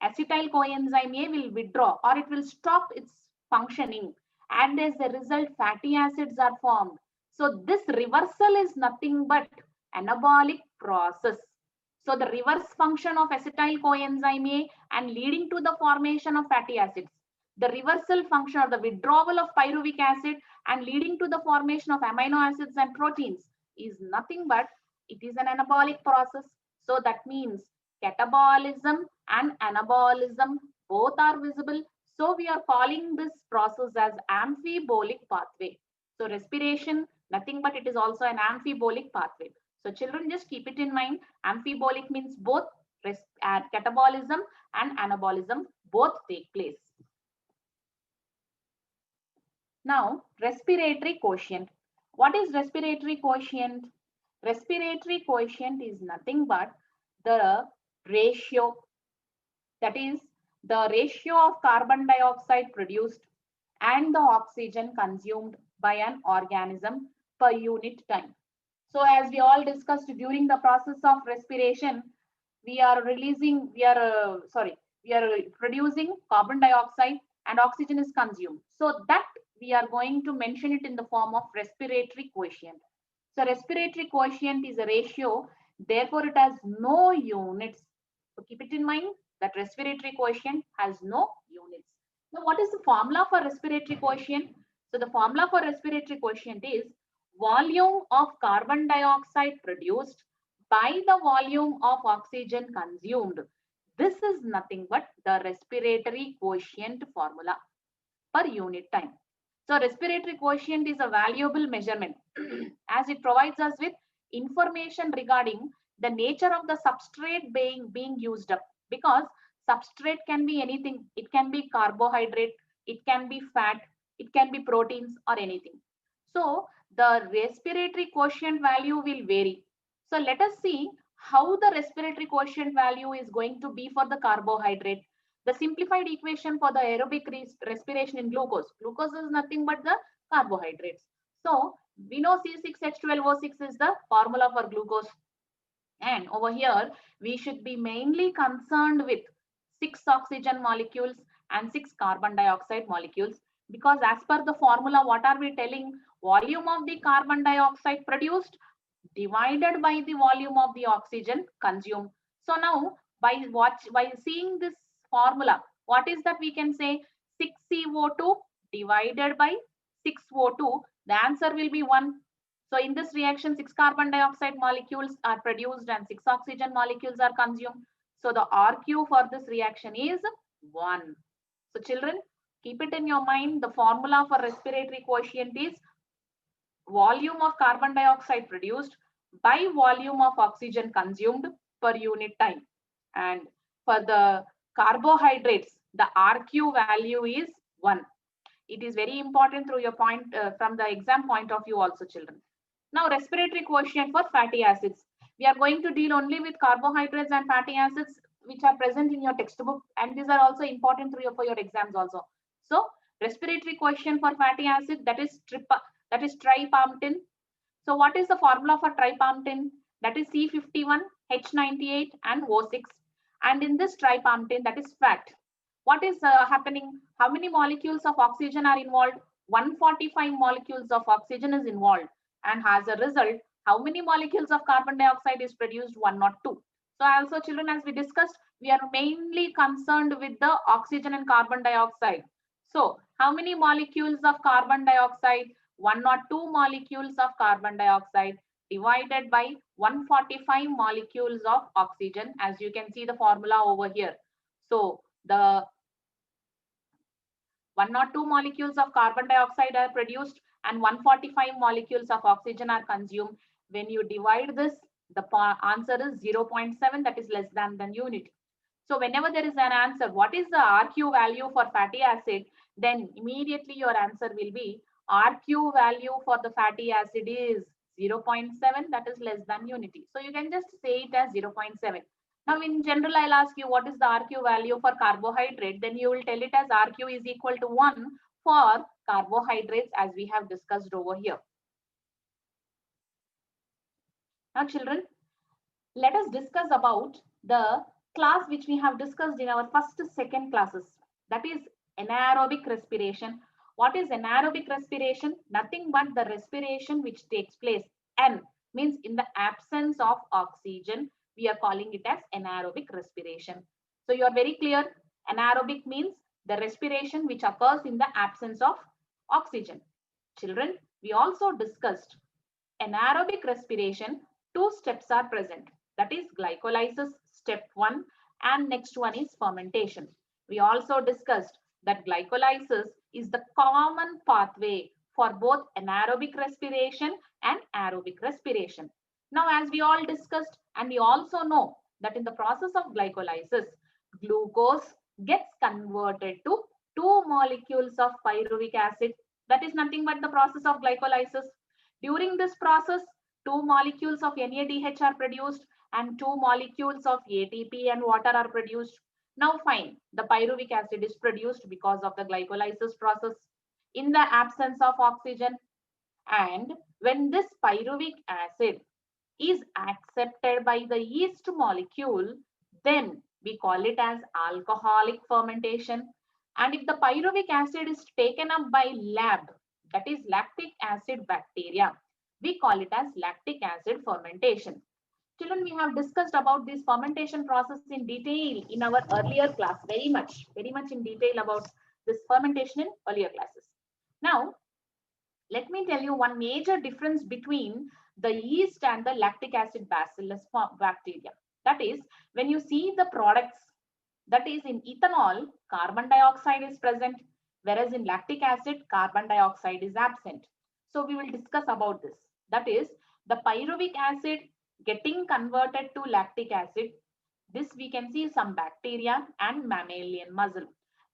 Acetyl coenzyme A will withdraw, or it will stop its functioning, and as a result, fatty acids are formed. So this reversal is nothing but anabolic process. So the reverse function of acetyl coenzyme A and leading to the formation of fatty acids. The reversal function or the withdrawal of pyruvic acid and leading to the formation of amino acids and proteins is nothing but it is an anabolic process. So that means catabolism and anabolism both are visible. So we are calling this process as amphibolic pathway. So respiration, nothing but it is also an amphibolic pathway. So children, just keep it in mind. Amphibolic means both catabolism and anabolism both take place. Now, respiratory quotient. What is respiratory quotient? Respiratory quotient is nothing but the ratio, that is the ratio of carbon dioxide produced and the oxygen consumed by an organism per unit time. So as we all discussed during the process of respiration, we are producing carbon dioxide and oxygen is consumed. So that we are going to mention it in the form of respiratory quotient. So respiratory quotient is a ratio, therefore it has no units. So keep it in mind that respiratory quotient has no units. Now what is the formula for respiratory quotient? So the formula for respiratory quotient is volume of carbon dioxide produced by the volume of oxygen consumed. This is nothing but the respiratory quotient formula per unit time. So respiratory quotient is a valuable measurement as it provides us with information regarding the nature of the substrate being used up, because substrate can be anything. It can be carbohydrate, it can be fat, it can be proteins or anything. So the respiratory quotient value will vary. So let us see how the respiratory quotient value is going to be for the carbohydrate. The simplified equation for the aerobic respiration in glucose. Glucose is nothing but the carbohydrates. So we know C6H12O6 is the formula for glucose. And over here, we should be mainly concerned with 6 oxygen molecules and 6 carbon dioxide molecules. Because as per the formula, what are we telling? Volume of the carbon dioxide produced divided by the volume of the oxygen consumed. So now by seeing this formula, what is that we can say? 6CO2 divided by 6O2, the answer will be 1. So in this reaction, 6 carbon dioxide molecules are produced and 6 oxygen molecules are consumed. So the RQ for this reaction is 1. So children, keep it in your mind. The formula for respiratory quotient is volume of carbon dioxide produced by volume of oxygen consumed per unit time. And for the carbohydrates, the RQ value is 1. It is very important through your point from the exam point of view also, children. Now respiratory quotient for fatty acids. We are going to deal only with carbohydrates and fatty acids which are present in your textbook, and these are also important for your exams also. So respiratory quotient for fatty acid, that is tripalmitin. So what is the formula for tripalmitin? That is C51, H98 and O6. And in this tripalmitin, that is fat. What is happening? How many molecules of oxygen are involved? 145 molecules of oxygen is involved. And as a result, how many molecules of carbon dioxide is produced? 102. So also children, as we discussed, we are mainly concerned with the oxygen and carbon dioxide. So how many molecules of carbon dioxide? 102 molecules of carbon dioxide divided by 145 molecules of oxygen, as you can see the formula over here. So the 102 molecules of carbon dioxide are produced and 145 molecules of oxygen are consumed. When you divide this, the answer is 0.7, that is less than unit. So whenever there is an answer, what is the RQ value for fatty acid? Then immediately your answer will be RQ value for the fatty acid is 0.7, that is less than unity. So you can just say it as 0.7. Now in general, I'll ask you what is the RQ value for carbohydrate? Then you will tell it as RQ is equal to 1 for carbohydrates, as we have discussed over here. Now children, let us discuss about the class which we have discussed in our second classes. That is anaerobic respiration. What is anaerobic respiration? Nothing but the respiration which takes place. N means in the absence of oxygen. We are calling it as anaerobic respiration. So you are very clear. Anaerobic means the respiration which occurs in the absence of oxygen. Children, we also discussed anaerobic respiration. 2 steps are present. That is glycolysis, step 1, and next one is fermentation. We also discussed that glycolysis is the common pathway for both anaerobic respiration and aerobic respiration. Now, as we all discussed, and we also know that in the process of glycolysis, glucose gets converted to two molecules of pyruvic acid. That is nothing but the process of glycolysis. During this process, two molecules of NADH are produced and two molecules of ATP and water are produced. Now fine, the pyruvic acid is produced because of the glycolysis process in the absence of oxygen. And when this pyruvic acid is accepted by the yeast molecule, then we call it as alcoholic fermentation. And if the pyruvic acid is taken up by lab, that is lactic acid bacteria, we call it as lactic acid fermentation. Children, we have discussed about this fermentation process in detail in our earlier class, very much in detail about this fermentation in earlier classes. Now, let me tell you one major difference between the yeast and the lactic acid bacillus bacteria. That is, when you see the products, that is in ethanol, carbon dioxide is present, whereas in lactic acid, carbon dioxide is absent. So we will discuss about this. That is, the pyruvic acid getting converted to lactic acid. This we can see some bacteria and mammalian muscle.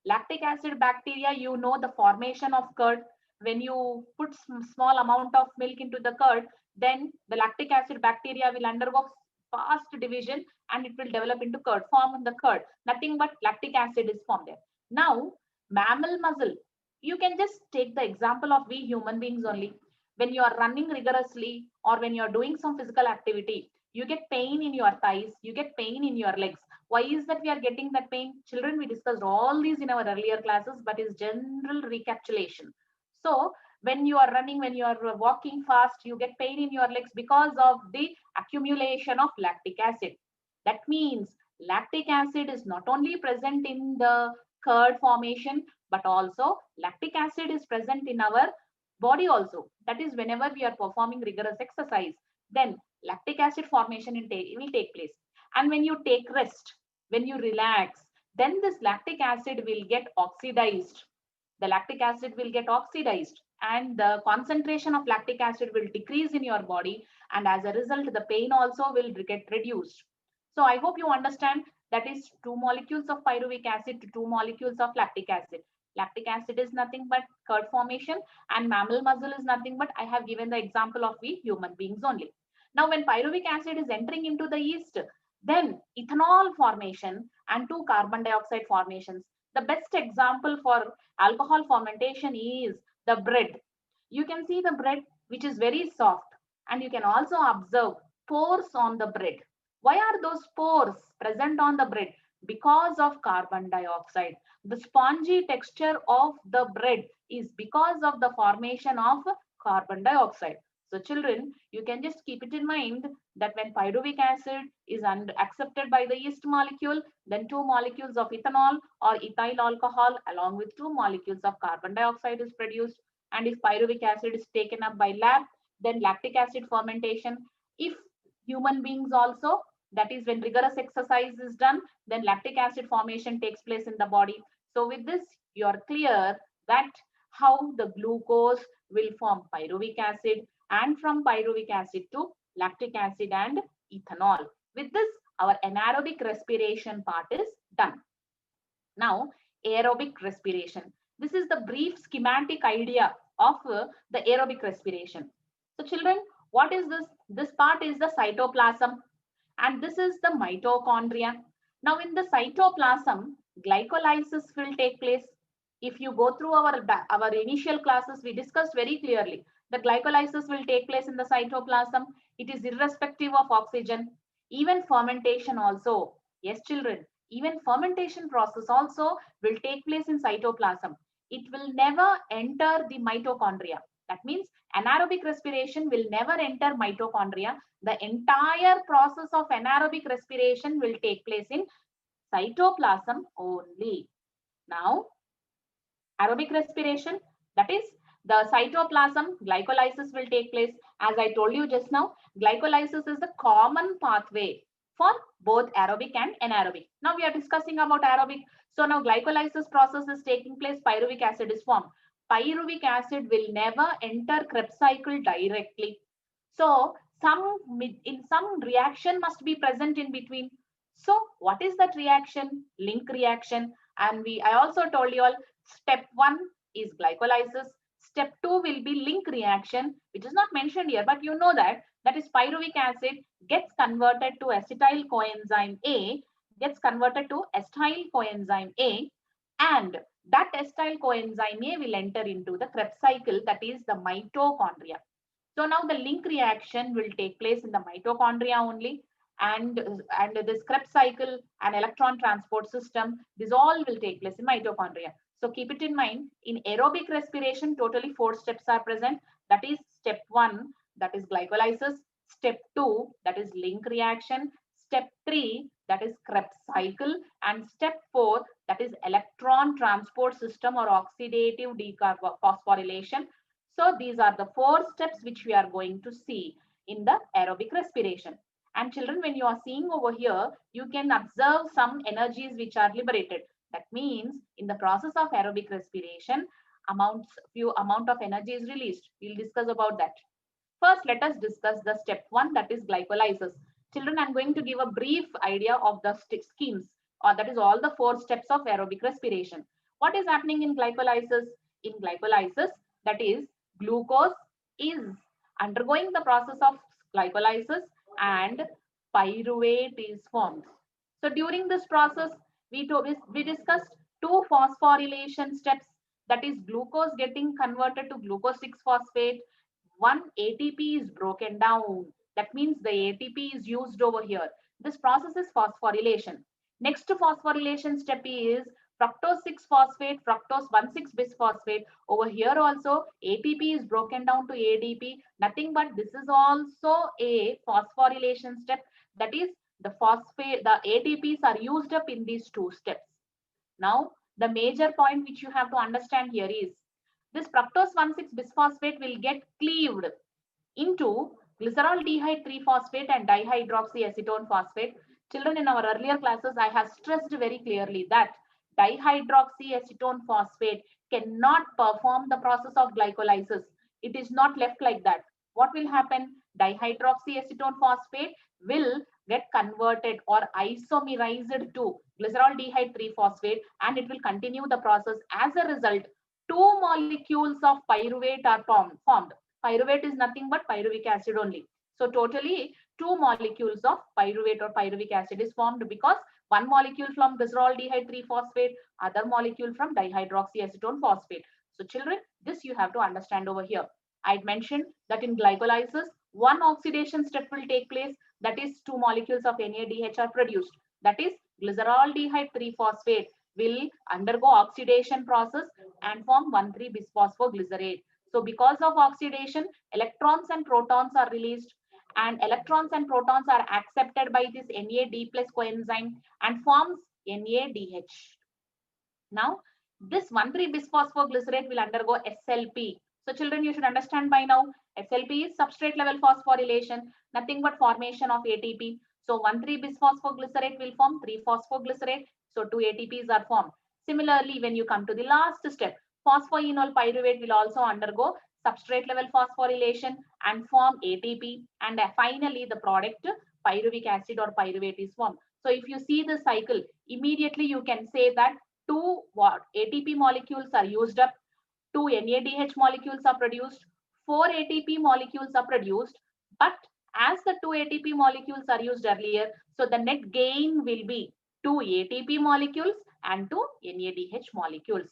Lactic acid bacteria, you know the formation of curd. When you put small amount of milk into the curd, then the lactic acid bacteria will undergo fast division and it will develop into curd, form the curd. Nothing but lactic acid is formed there. Now, mammal muscle, you can just take the example of we human beings only. When you are running rigorously or when you are doing some physical activity, you get pain in your thighs, you get pain in your legs. Why is that we are getting that pain? Children, we discussed all these in our earlier classes, but is general recapitulation. So when you are running, when you are walking fast, you get pain in your legs because of the accumulation of lactic acid. That means lactic acid is not only present in the curd formation, but also lactic acid is present in our body also. That is, whenever we are performing rigorous exercise, then lactic acid formation will take place. And when you take rest, when you relax, then this lactic acid will get oxidized. The lactic acid will get oxidized and the concentration of lactic acid will decrease in your body, and as a result the pain also will get reduced. So I hope you understand that is two molecules of pyruvic acid to two molecules of lactic acid. Lactic acid is nothing but curd formation and mammal muscle is nothing but, I have given the example of we human beings only. Now when pyruvic acid is entering into the yeast, then ethanol formation and two carbon dioxide formations. The best example for alcohol fermentation is the bread. You can see the bread which is very soft, and you can also observe pores on the bread. Why are those pores present on the bread? Because of carbon dioxide. The spongy texture of the bread is because of the formation of carbon dioxide. So children, you can just keep it in mind that when pyruvic acid is accepted by the yeast molecule, then two molecules of ethanol or ethyl alcohol along with two molecules of carbon dioxide is produced. And if pyruvic acid is taken up by lab, then lactic acid fermentation. If human beings also, that is when rigorous exercise is done, then lactic acid formation takes place in the body. So with this, you are clear that how the glucose will form pyruvic acid, and from pyruvic acid to lactic acid and ethanol. With this, our anaerobic respiration part is done. Now, aerobic respiration. This is the brief schematic idea of the aerobic respiration. So children, what is this? This part is the cytoplasm and this is the mitochondria. Now in the cytoplasm, glycolysis will take place. If you go through our initial classes, we discussed very clearly the glycolysis will take place in the cytoplasm. It is irrespective of oxygen. Even fermentation also. Yes, children, even fermentation process also will take place in cytoplasm. It will never enter the mitochondria. That means anaerobic respiration will never enter mitochondria. The entire process of anaerobic respiration will take place in cytoplasm only. Now, aerobic respiration, that is the cytoplasm, glycolysis will take place. As I told you just now, glycolysis is the common pathway for both aerobic and anaerobic. Now we are discussing about aerobic. So now glycolysis process is taking place, pyruvic acid is formed. Pyruvic acid will never enter Krebs cycle directly. So some reaction must be present in between. So what is that reaction? Link reaction. And I also told you all, step 1 is glycolysis. Step 2 will be link reaction, which is not mentioned here, but you know that is pyruvic acid gets converted to acetyl coenzyme A, and that acetyl coenzyme A will enter into the Krebs cycle, that is the mitochondria. So now the link reaction will take place in the mitochondria only, and this Krebs cycle and electron transport system, this all will take place in mitochondria. So keep it in mind, in aerobic respiration, totally 4 steps are present. That is step 1, that is glycolysis. Step 2, that is link reaction. Step 3, that is Krebs cycle. And step 4, that is electron transport system or oxidative dephosphorylation. So these are the 4 steps which we are going to see in the aerobic respiration. And children, when you are seeing over here, you can observe some energies which are liberated. That means in the process of aerobic respiration, few amount of energy is released. We'll discuss about that. First, let us discuss the step 1, that is glycolysis. Children, I'm going to give a brief idea of the schemes, or that is all the 4 steps of aerobic respiration. What is happening in glycolysis? In glycolysis, that is glucose is undergoing the process of glycolysis and pyruvate is formed. So during this process, we discussed 2 phosphorylation steps, that is glucose getting converted to glucose 6-phosphate. 1 ATP is broken down. That means the ATP is used over here. This process is phosphorylation. Next phosphorylation step is fructose 6-phosphate, fructose 1,6-bisphosphate. Over here also ATP is broken down to ADP. Nothing but this is also a phosphorylation step. That is the ATPs are used up in these 2 steps. Now the major point which you have to understand here is this fructose 1,6-bisphosphate will get cleaved into glyceraldehyde 3-phosphate and dihydroxyacetone phosphate. Children, in our earlier classes, I have stressed very clearly that dihydroxyacetone phosphate cannot perform the process of glycolysis. It is not left like that. What will happen? Dihydroxyacetone phosphate will get converted or isomerized to glyceraldehyde 3-phosphate, and it will continue the process. As a result, 2 molecules of pyruvate are formed. Pyruvate is nothing but pyruvic acid only. So totally 2 molecules of pyruvate or pyruvic acid is formed, because 1 molecule from glyceraldehyde 3-phosphate, other molecule from dihydroxyacetone phosphate. So children, this you have to understand over here. I had mentioned that in glycolysis, 1 oxidation step will take place. That is 2 molecules of NADH are produced. That is glyceraldehyde 3-phosphate will undergo oxidation process and form 1,3-bisphosphoglycerate. So because of oxidation, electrons and protons are released, and electrons and protons are accepted by this NAD+ coenzyme and forms NADH. Now this 1,3-bisphosphoglycerate will undergo SLP. So children, you should understand by now, SLP is substrate level phosphorylation, nothing but formation of ATP. So 1,3-bisphosphoglycerate will form 3-phosphoglycerate. So 2 ATPs are formed. Similarly, when you come to the last step, phosphoenol pyruvate will also undergo substrate level phosphorylation and form ATP. And finally, the product pyruvic acid or pyruvate is formed. So if you see the cycle, immediately you can say that 2 ATP molecules are used up, 2 NADH molecules are produced, 4 ATP molecules are produced, but as the 2 ATP molecules are used earlier, so the net gain will be 2 ATP molecules and 2 NADH molecules.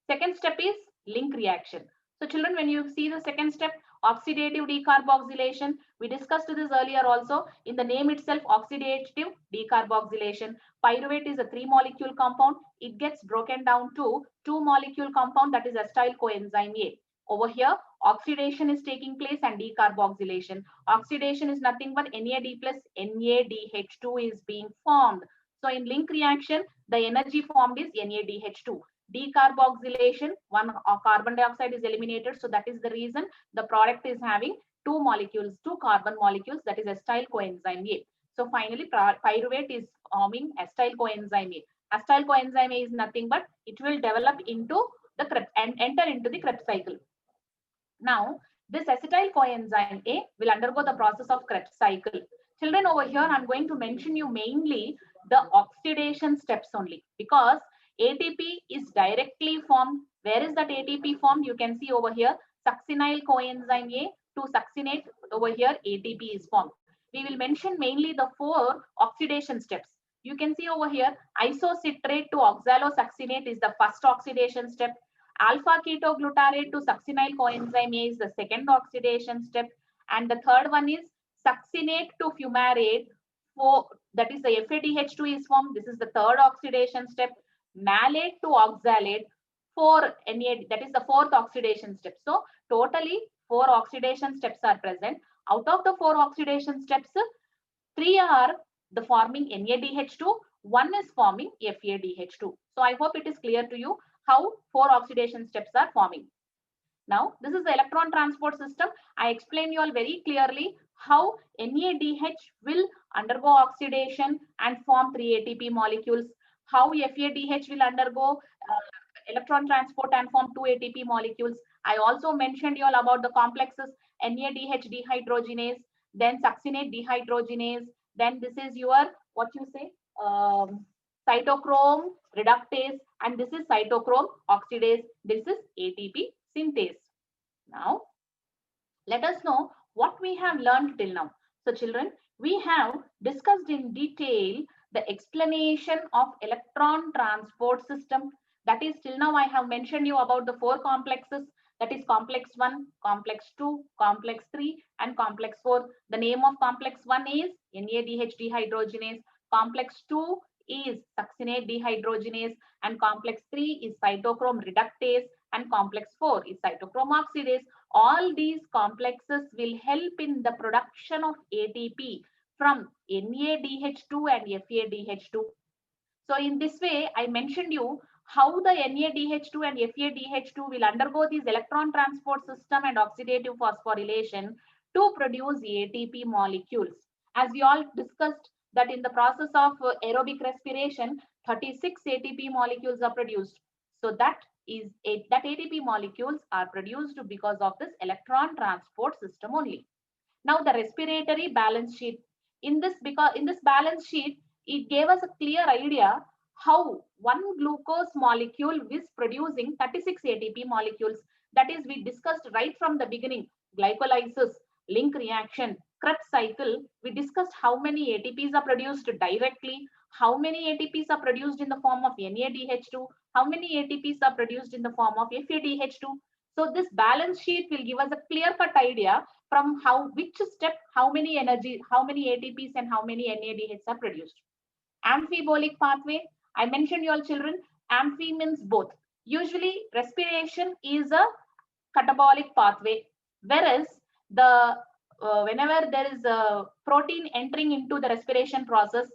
Second step is link reaction. So children, when you see the second step, oxidative decarboxylation, we discussed this earlier also. In the name itself, oxidative decarboxylation. Pyruvate is a 3-molecule compound. It gets broken down to 2-molecule compound, that is acetyl coenzyme A. Over here, oxidation is taking place and decarboxylation. Oxidation is nothing but NAD plus NADH2 is being formed. So in link reaction, the energy formed is NADH2. Decarboxylation, 1 carbon dioxide is eliminated. So that is the reason the product is having 2 molecules, 2 carbon molecules, that is acetyl coenzyme A. So finally, pyruvate is forming acetyl coenzyme A. Acetyl coenzyme A is nothing but it will develop into the Krebs and enter into the Krebs cycle. Now, this acetyl coenzyme A will undergo the process of Krebs cycle. Children, over here, I'm going to mention you mainly the oxidation steps only, because ATP is directly formed. Where is that ATP formed? You can see over here, succinyl coenzyme A to succinate. Over here, ATP is formed. We will mention mainly the 4 oxidation steps. You can see over here, isocitrate to oxalosuccinate is the first oxidation step. Alpha ketoglutarate to succinyl coenzyme A is the second oxidation step. And the third one is succinate to fumarate. That is the FADH2 is formed. This is the third oxidation step. Malate to oxalate. 4 NAD, that is the fourth oxidation step. So totally 4 oxidation steps are present. Out of the 4 oxidation steps, 3 are the forming NADH2, 1 is forming FADH2. So I hope it is clear to you how 4 oxidation steps are forming. Now, this is the electron transport system. I explained you all very clearly how NADH will undergo oxidation and form 3 ATP molecules, how FADH will undergo electron transport and form 2 ATP molecules. I also mentioned you all about the complexes NADH dehydrogenase, then succinate dehydrogenase, then this is your, what you say, cytochrome reductase, and this is cytochrome oxidase. This is ATP synthase. Now, let us know what we have learned till now. So children, we have discussed in detail the explanation of electron transport system. That is, till now I have mentioned you about the 4 complexes. That is complex 1, complex 2, complex 3, and complex 4. The name of complex 1 is NADH dehydrogenase. Complex 2 is succinate dehydrogenase, and complex 3 is cytochrome reductase, and complex 4 is cytochrome oxidase. All these complexes will help in the production of ATP from NADH2 and FADH2. So in this way, I mentioned you how the NADH2 and FADH2 will undergo these electron transport system and oxidative phosphorylation to produce ATP molecules. As we all discussed that in the process of aerobic respiration, 36 ATP molecules are produced. So that ATP molecules are produced because of this electron transport system only. Now the respiratory balance sheet. In this balance sheet, it gave us a clear idea how one glucose molecule is producing 36 ATP molecules. That is, we discussed right from the beginning, glycolysis, link reaction, Krebs cycle. We discussed how many ATPs are produced directly, how many ATPs are produced in the form of NADH2, how many ATPs are produced in the form of FADH2. So this balance sheet will give us a clear-cut idea from which step, how many ATPs and how many NADHs are produced. Amphibolic pathway. I mentioned you all children, amphi means both. Usually respiration is a catabolic pathway, whereas whenever there is a protein entering into the respiration process,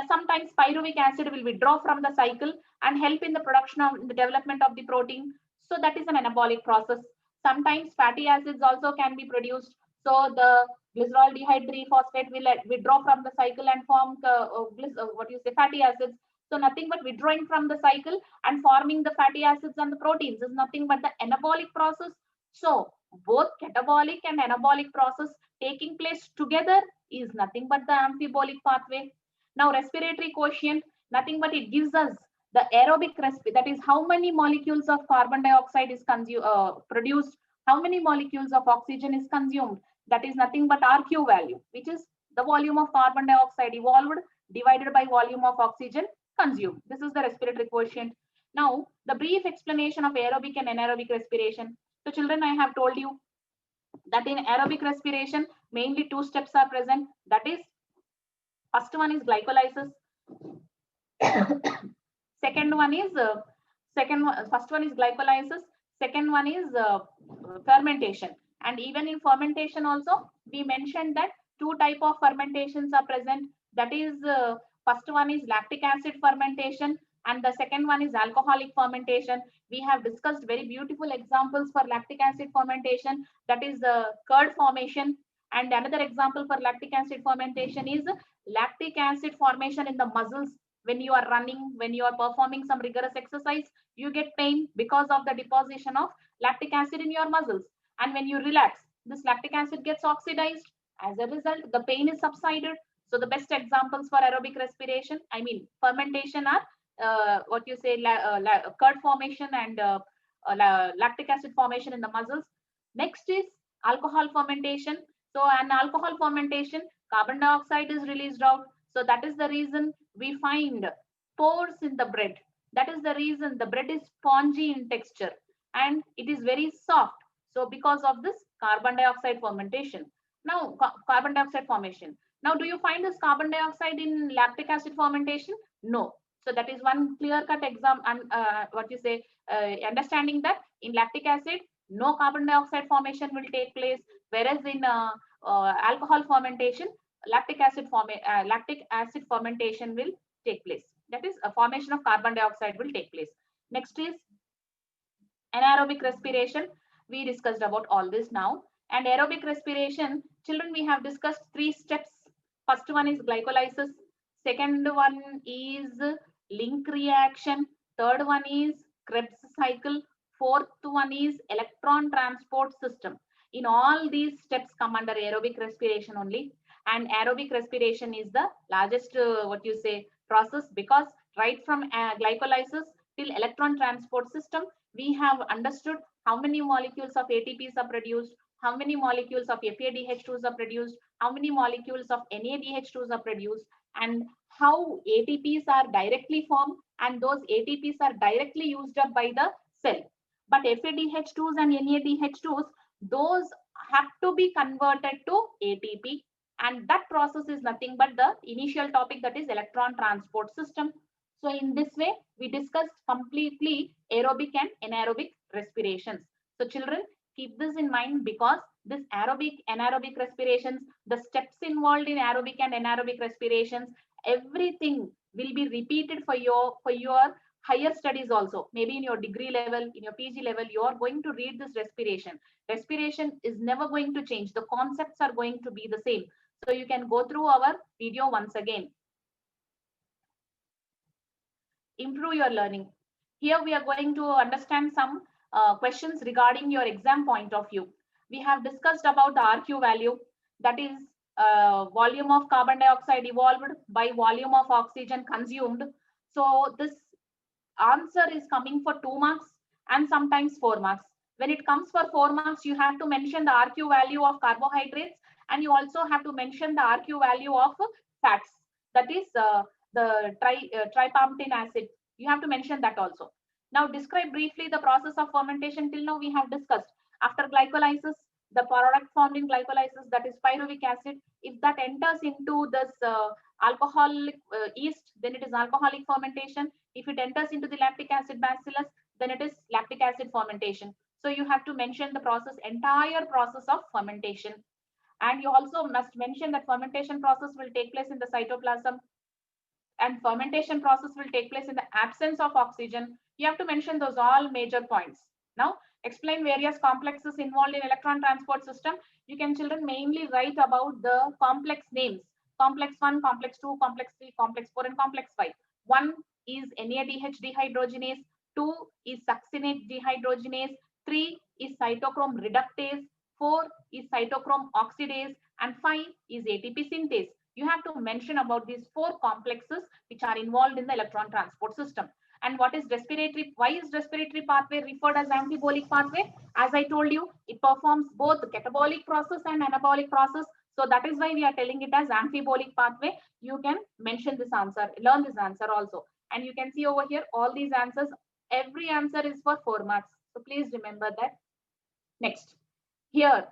sometimes pyruvic acid will withdraw from the cycle and help in the production of the development of the protein. So that is an anabolic process. Sometimes fatty acids also can be produced. So the glyceroldehyde 3-phosphate will withdraw from the cycle and form fatty acids. So nothing but withdrawing from the cycle and forming the fatty acids and the proteins is nothing but the anabolic process. So both catabolic and anabolic process taking place together is nothing but the amphibolic pathway. Now respiratory quotient, nothing but it gives us the aerobic that is how many molecules of carbon dioxide is produced, how many molecules of oxygen is consumed. That is nothing but RQ value, which is the volume of carbon dioxide evolved divided by volume of oxygen consumed. This is the respiratory quotient. Now, the brief explanation of aerobic and anaerobic respiration. So children, I have told you that in aerobic respiration, mainly 2 steps are present. That is, first one is glycolysis. First one is glycolysis. Second one is fermentation. And even in fermentation also, we mentioned that 2 types of fermentations are present. That is, first one is lactic acid fermentation, and the second one is alcoholic fermentation. We have discussed very beautiful examples for lactic acid fermentation. That is curd formation. And another example for lactic acid fermentation is lactic acid formation in the muscles. When you are running, when you are performing some rigorous exercise, you get pain because of the deposition of lactic acid in your muscles. And when you relax, this lactic acid gets oxidized As a result, the pain is subsided. So the best examples for aerobic respiration, I mean fermentation, are what you say, curd formation and lactic acid formation in the muscles. Next is alcohol fermentation. So an alcohol fermentation, carbon dioxide is released out. So that is the reason we find pores in the bread. That is the reason the bread is spongy in texture and it is very soft. So because of this carbon dioxide fermentation. Now, carbon dioxide formation. Now, do you find this carbon dioxide in lactic acid fermentation? No. So that is one clear-cut exam and what you say, understanding that in lactic acid, no carbon dioxide formation will take place, whereas in alcohol fermentation, lactic acid fermentation will take place. That is, a formation of carbon dioxide will take place. Next is anaerobic respiration. We discussed about all this now. And aerobic respiration, children, we have discussed 3 steps. First one is glycolysis. Second one is link reaction. Third one is Krebs cycle. Fourth one is electron transport system. In all these steps come under aerobic respiration only. And aerobic respiration is the largest, what you say, process, because right from glycolysis till electron transport system, we have understood how many molecules of ATPs are produced, how many molecules of FADH2s are produced, how many molecules of NADH2s are produced, and how ATPs are directly formed and those ATPs are directly used up by the cell. But FADH2s and NADH2s, those have to be converted to ATP, and that process is nothing but the initial topic, that is electron transport system. So in this way, we discussed completely aerobic and anaerobic respirations. So children, keep this in mind, because this aerobic, anaerobic respirations, the steps involved in aerobic and anaerobic respirations, everything will be repeated for your higher studies also. Maybe in your degree level, in your PG level, you are going to read this respiration. Respiration is never going to change. The concepts are going to be the same. So you can go through our video once again. Improve your learning. Here we are going to understand some questions regarding your exam point of view. We have discussed about the RQ value, that is volume of carbon dioxide evolved by volume of oxygen consumed. So this answer is coming for 2 marks and sometimes 4 marks. When it comes for 4 marks, you have to mention the RQ value of carbohydrates, and you also have to mention the RQ value of fats, that is the tripalmitin acid. You have to mention that also. Now describe briefly the process of fermentation. Till now we have discussed. After glycolysis, the product formed in glycolysis, that is pyruvic acid, if that enters into this alcoholic yeast, then it is alcoholic fermentation. If it enters into the lactic acid bacillus, then it is lactic acid fermentation. So you have to mention the process, entire process of fermentation. And you also must mention that fermentation process will take place in the cytoplasm, and fermentation process will take place in the absence of oxygen. You have to mention those all major points. Now, explain various complexes involved in electron transport system. You can, children, mainly write about the complex names. Complex 1, complex 2, complex 3, complex 4, and complex 5. 1 is NADH dehydrogenase, 2 is succinate dehydrogenase, 3 is cytochrome reductase, 4 is cytochrome oxidase, and 5 is ATP synthase. You have to mention about these 4 complexes which are involved in the electron transport system. And what is respiratory? Why is respiratory pathway referred as amphibolic pathway? As I told you, it performs both the catabolic process and anabolic process. So that is why we are telling it as amphibolic pathway. You can mention this answer, learn this answer also. And you can see over here all these answers. Every answer is for 4 marks. So please remember that. Next, here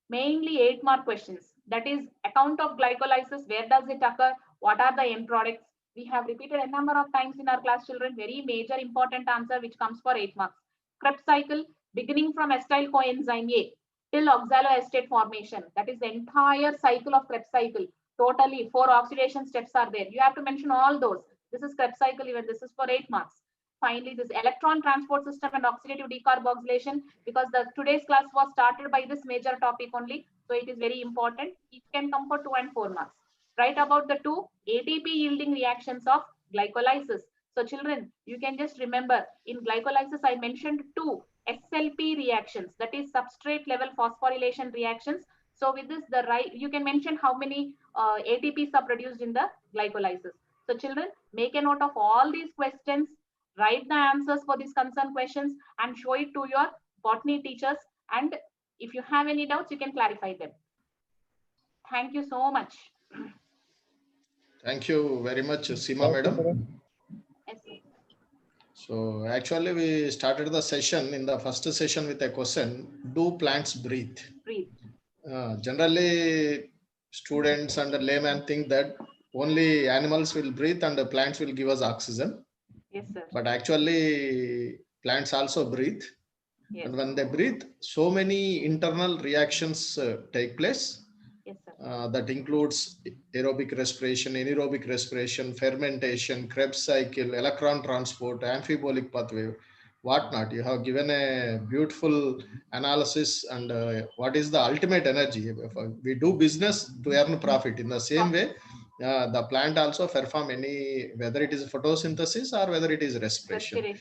mainly 8 mark questions. That is account of glycolysis. Where does it occur? What are the end products? We have repeated a number of times in our class, children. Very major important answer which comes for 8 marks. Krebs cycle, beginning from acetyl coenzyme A till oxaloacetate formation. That is the entire cycle of Krebs cycle. Totally 4 oxidation steps are there. You have to mention all those. This is Krebs cycle, even this is for 8 marks. Finally, this electron transport system and oxidative decarboxylation, because the today's class was started by this major topic only. So it is very important. It can come for 2 and 4 marks. Write about the 2 ATP yielding reactions of glycolysis. So children, you can just remember, in glycolysis, I mentioned 2 SLP reactions, that is substrate level phosphorylation reactions. So with this, you can mention how many ATPs are produced in the glycolysis. So children, make a note of all these questions, write the answers for these concerned questions and show it to your botany teachers. And if you have any doubts, you can clarify them. Thank you so much. Thank you very much, Seema Thank you, madam. madam. Yes, sir. So actually we started the session in the first session with a question, do plants breathe? Breathe. Generally students and the layman think that only animals will breathe and the plants will give us oxygen. Yes, sir. But actually plants also breathe. Yes. And when they breathe, so many internal reactions take place. Yes, sir. That includes aerobic respiration, anaerobic respiration, fermentation, Krebs cycle, electron transport, amphibolic pathway, whatnot. You have given a beautiful analysis and what is the ultimate energy. If we do business to earn profit. In the same way, the plant also perform whether it is photosynthesis or whether it is respiration.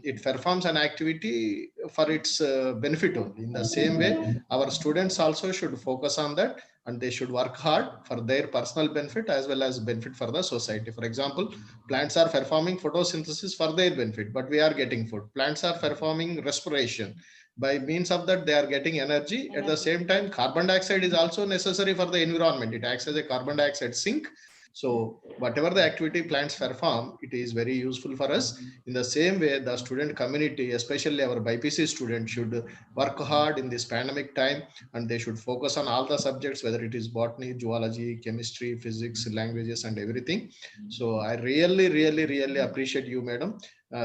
It performs an activity for its benefit only. In the same way, our students also should focus on that and they should work hard for their personal benefit as well as benefit for the society. For example, plants are performing photosynthesis for their benefit, but we are getting food. Plants are performing respiration. By means of that, they are getting energy. At the same time, carbon dioxide is also necessary for the environment. It acts as a carbon dioxide sink. So whatever the activity plants perform, it is very useful for us. In the same way, the student community, especially our BPC students, should work hard in this pandemic time and they should focus on all the subjects, whether it is botany, zoology, chemistry, physics, languages, and everything. So I really appreciate you, madam.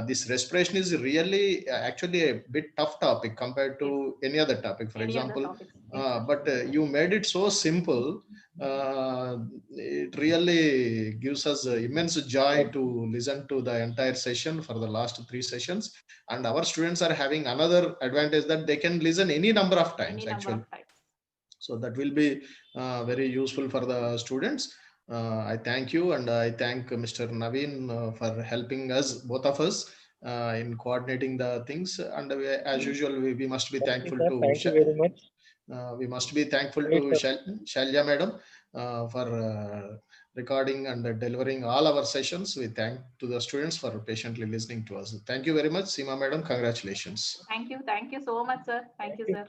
This respiration is really actually a bit tough topic compared to any other topic, for example. But you made it so simple. It really gives us immense joy to listen to the entire session for the last 3 sessions. And our students are having another advantage that they can listen any number of times actually. So that will be very useful for the students. I thank you and I thank Mr. Naveen for helping us, both of us, in coordinating the things. And as usual, we must be thankful to. Thank you very much. We must be thankful to Shailja madam for recording and delivering all our sessions. We thank to the students for patiently listening to us. Thank you very much, Seema madam. Congratulations. Thank you so much, sir. Thank you, sir.